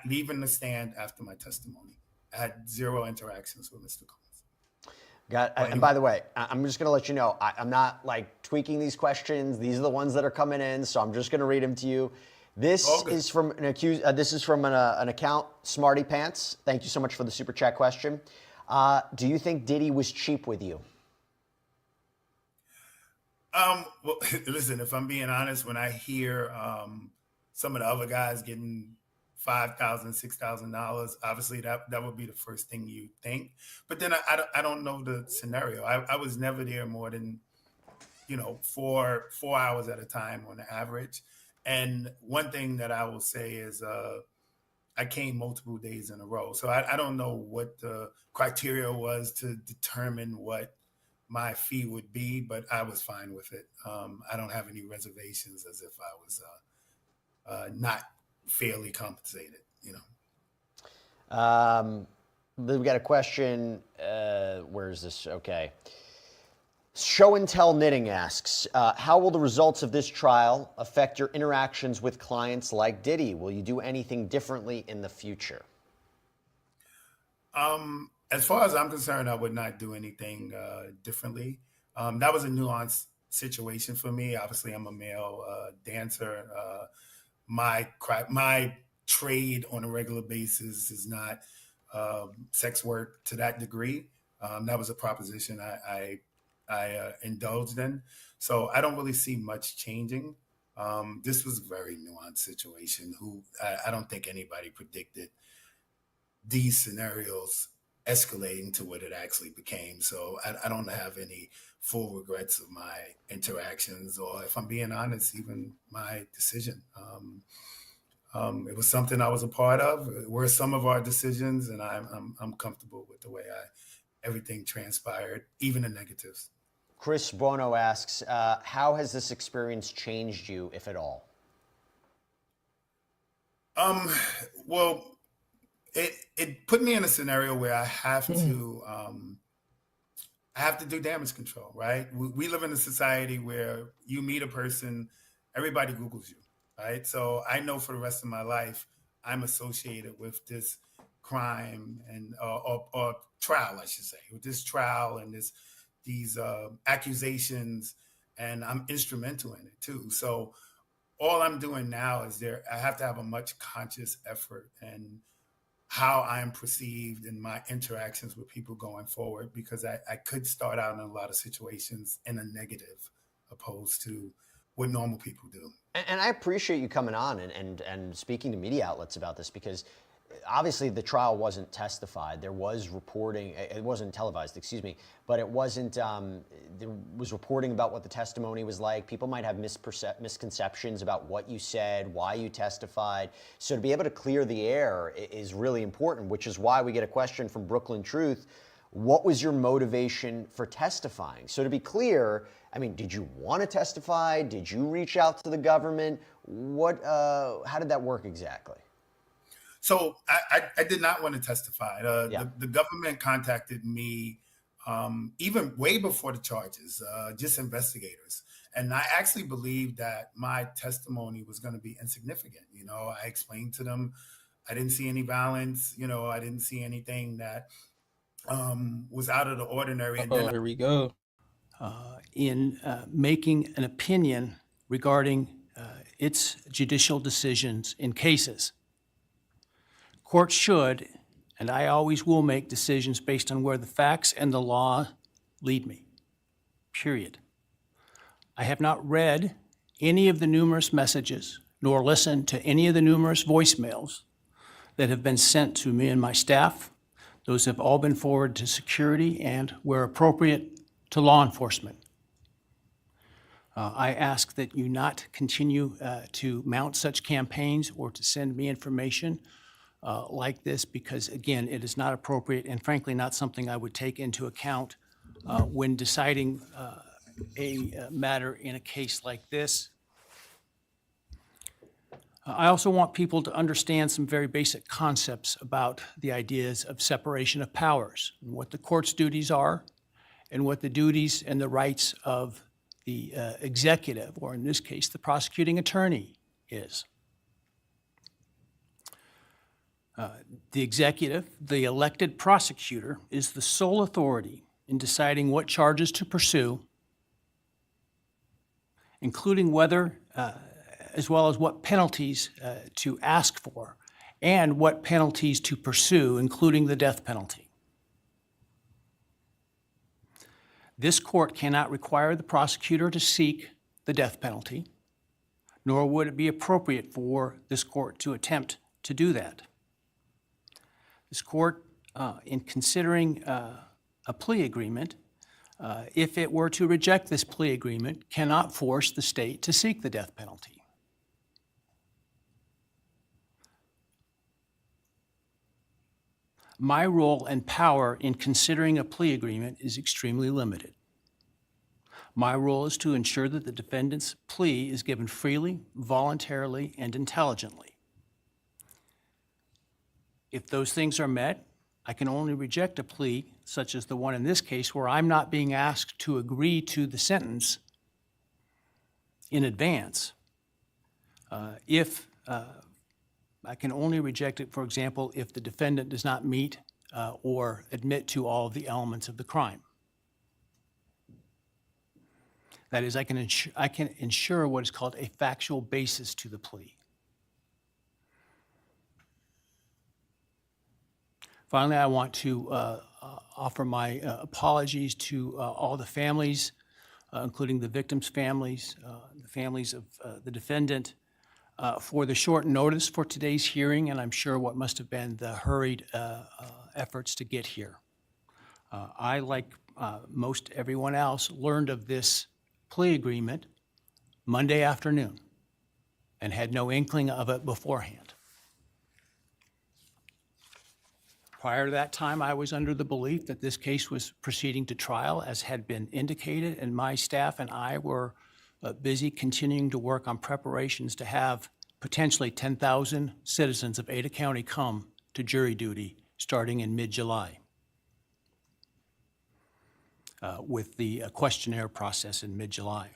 leaving the stand after my testimony. I had zero interactions with Mr. Combs. And by the way, I'm just going to let you know, I'm not like tweaking these questions. These are the ones that are coming in, so I'm just going to read them to you. This is from an account, Smarty Pants. Thank you so much for the super chat question. Do you think Diddy was cheap with you? Well, listen, if I'm being honest, when I hear some of the other guys getting $5,000, $6,000, obviously that would be the first thing you think. But then I don't know the scenario. I was never there more than 4 hours at a time on the average. And one thing that I will say is I came multiple days in a row. So I don't know what the criteria was to determine what my fee would be, but I was fine with it. I don't have any reservations as if I was not fairly compensated, We've got a question. Where is this? Okay. Show and Tell Knitting asks, how will the results of this trial affect your interactions with clients like Diddy? Will you do anything differently in the future? As far as I'm concerned, I would not do anything differently. That was a nuanced situation for me. Obviously, I'm a male dancer. My trade on a regular basis is not sex work to that degree. That was a proposition I indulged in. So I don't really see much changing. This was a very nuanced situation. I don't think anybody predicted these scenarios escalating to what it actually became. So I don't have any full regrets of my interactions, or if I'm being honest, even my decision. It was something I was a part of. It were some of our decisions, and I'm comfortable with the way everything transpired, even the negatives. Chris Bono asks, how has this experience changed you, if at all? Well, it put me in a scenario where I have to do damage control, right? We live in a society where you meet a person, everybody Googles you, right? So I know for the rest of my life, I'm associated with this crime and or trial, I should say, with this trial and these accusations, and I'm instrumental in it too. So all I'm doing now is I have to have a much conscious effort and how I'm perceived in my interactions with people going forward, because I could start out in a lot of situations in a negative opposed to what normal people do. And I appreciate you coming on and speaking to media outlets about this, because obviously the trial wasn't testified. There was reporting, it wasn't televised, excuse me, but it wasn't, there was reporting about what the testimony was like. People might have misconceptions about what you said, why you testified. So to be able to clear the air is really important, which is why we get a question from Brooklyn Truth. What was your motivation for testifying? So to be clear, I mean, did you want to testify? Did you reach out to the government? How did that work exactly? So I did not want to testify. The government contacted me even way before the charges, just investigators. And I actually believed that my testimony was going to be insignificant. You know, I explained to them, I didn't see any violence. You know, I didn't see anything that was out of the ordinary. And then Here we go. In making an opinion regarding its judicial decisions in cases. Courts should, and I always will, make decisions based on where the facts and the law lead me, period. I have not read any of the numerous messages nor listened to any of the numerous voicemails that have been sent to me and my staff. Those have all been forwarded to security and, where appropriate, to law enforcement. I ask that you not continue to mount such campaigns or to send me information like this, because, again, it is not appropriate and, frankly, not something I would take into account when deciding a matter in a case like this. I also want people to understand some very basic concepts about the ideas of separation of powers, and what the court's duties are, and what the duties and the rights of the executive, or in this case, the prosecuting attorney, is. The executive, the elected prosecutor, is the sole authority in deciding what charges to pursue, including whether, as well as what penalties to ask for, and what penalties to pursue, including the death penalty. This court cannot require the prosecutor to seek the death penalty, nor would it be appropriate for this court to attempt to do that. This court, in considering a plea agreement, if it were to reject this plea agreement, cannot force the state to seek the death penalty. My role and power in considering a plea agreement is extremely limited. My role is to ensure that the defendant's plea is given freely, voluntarily, and intelligently. If those things are met, I can only reject a plea, such as the one in this case, where I'm not being asked to agree to the sentence in advance. If I can only reject it, for example, if the defendant does not meet or admit to all of the elements of the crime. That is, I can ensure what is called a factual basis to the plea. Finally, I want to offer my apologies to all the families, including the victims' families, the families of the defendant, for the short notice for today's hearing, and I'm sure what must have been the hurried efforts to get here. I, like most everyone else, learned of this plea agreement Monday afternoon and had no inkling of it beforehand. Prior to that time, I was under the belief that this case was proceeding to trial, as had been indicated, and my staff and I were busy continuing to work on preparations to have potentially 10,000 citizens of Ada County come to jury duty starting in mid-July, with the questionnaire process in mid-July.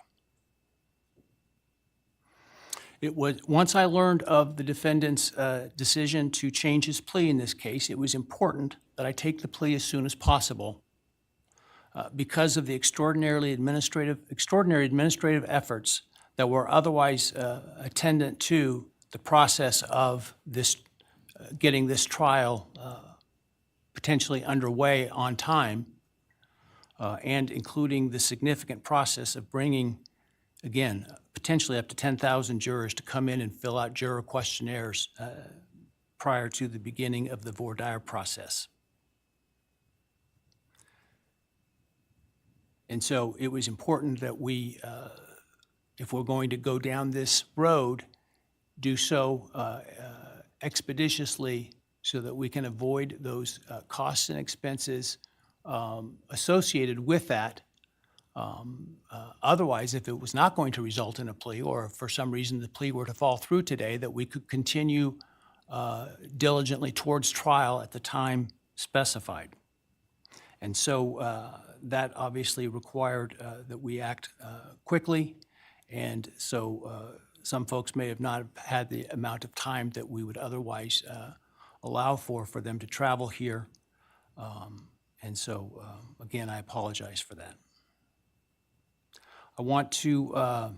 It was, once I learned of the defendant's decision to change his plea in this case, it was important that I take the plea as soon as possible because of the extraordinary administrative efforts that were otherwise attendant to the process of this, getting this trial potentially underway on time, and including the significant process of bringing, again, potentially up to 10,000 jurors to come in and fill out juror questionnaires prior to the beginning of the voir dire process. And so it was important that we, if we're going to go down this road, do so expeditiously so that we can avoid those costs and expenses associated with that. Otherwise, if it was not going to result in a plea, or if for some reason the plea were to fall through today, that we could continue diligently towards trial at the time specified. And so that obviously required that we act quickly, and so some folks may have not had the amount of time that we would otherwise allow for them to travel here. And so, again, I apologize for that. I want to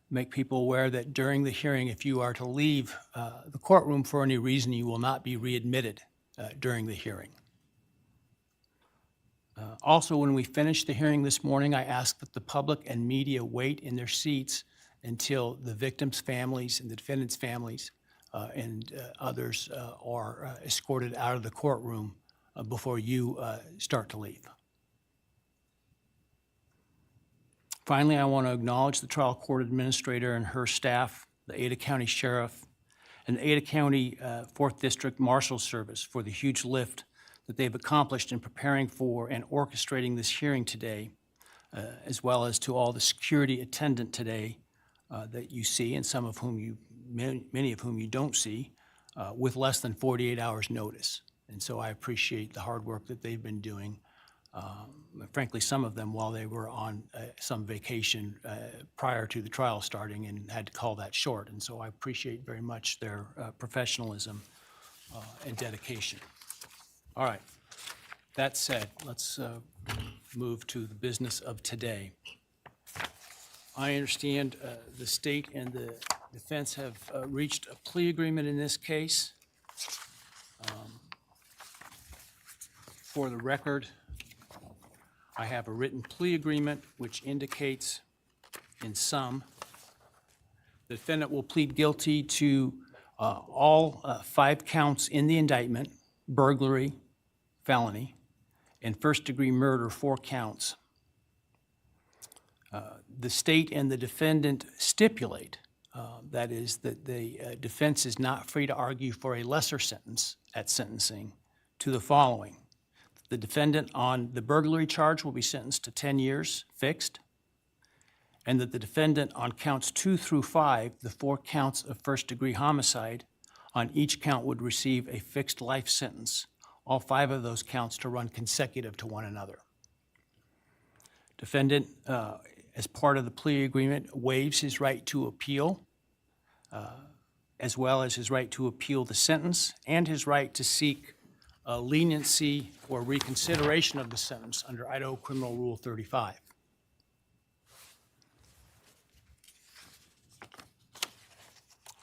make people aware that during the hearing, if you are to leave the courtroom for any reason, you will not be readmitted during the hearing. Also, when we finish the hearing this morning, I ask that the public and media wait in their seats until the victims' families and the defendants' families and others are escorted out of the courtroom before you start to leave. Finally, I want to acknowledge the trial court administrator and her staff, the Ada County Sheriff, and the Ada County 4th District Marshal's Service for the huge lift that they've accomplished in preparing for and orchestrating this hearing today, as well as to all the security attendant today that you see, and some of whom you, many of whom you don't see, with less than 48 hours notice. And so I appreciate the hard work that they've been doing. Frankly, some of them while they were on some vacation prior to the trial starting and had to call that short. And so I appreciate very much their professionalism and dedication. All right, that said, let's move to the business of today. I understand the state and the defense have reached a plea agreement in this case. For the record, I have a written plea agreement which indicates in sum the defendant will plead guilty to all 5 counts in the indictment: burglary, felony, and first-degree murder, 4 counts. The state and the defendant stipulate, that is, that the defense is not free to argue for a lesser sentence at sentencing, to the following. The defendant on the burglary charge will be sentenced to 10 years fixed, and that the defendant on counts 2 through 5, the 4 counts of first-degree homicide, on each count would receive a fixed life sentence, all 5 of those counts to run consecutive to one another. Defendant, as part of the plea agreement, waives his right to appeal, as well as his right to appeal the sentence and his right to seek leniency or reconsideration of the sentence under Idaho Criminal Rule 35.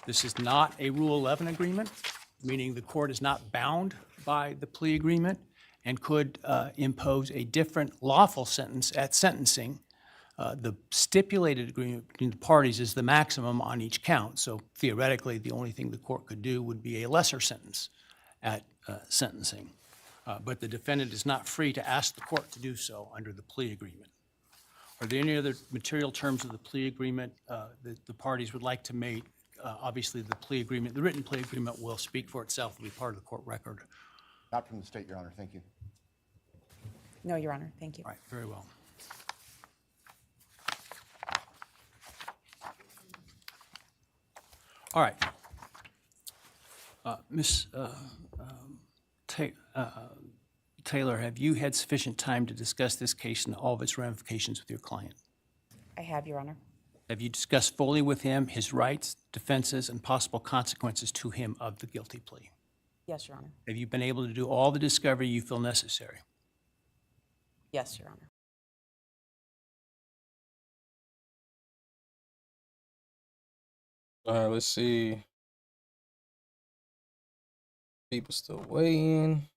This is not a Rule 11 agreement, meaning the court is not bound by the plea agreement and could impose a different lawful sentence at sentencing. The stipulated agreement between the parties is the maximum on each count, so theoretically the only thing the court could do would be a lesser sentence at sentencing. But the defendant is not free to ask the court to do so under the plea agreement. Are there any other material terms of the plea agreement that the parties would like to make? Obviously, the plea agreement, the written plea agreement will speak for itself and be part of the court record. Not from the state, Your Honor. Thank you. No, Your Honor. Thank you. All right, very well. All right. Ms. Taylor, have you had sufficient time to discuss this case and all of its ramifications with your client? I have, Your Honor. Have you discussed fully with him his rights, defenses, and possible consequences to him of the guilty plea? Yes, Your Honor. Have you been able to do all the discovery you feel necessary? Yes, Your Honor. All right, let's see. People still waiting.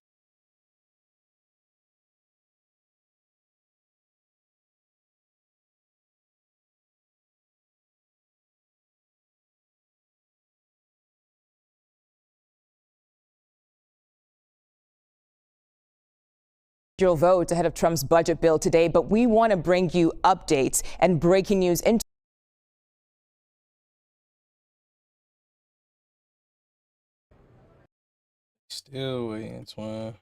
Votes ahead of Trump's budget bill today, but we want to bring you updates and breaking news into Still waiting, twin.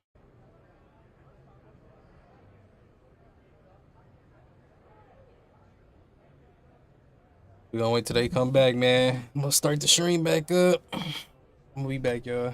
We gonna wait till they come back, man. I'm gonna start the stream back up. I'm gonna be back, y'all.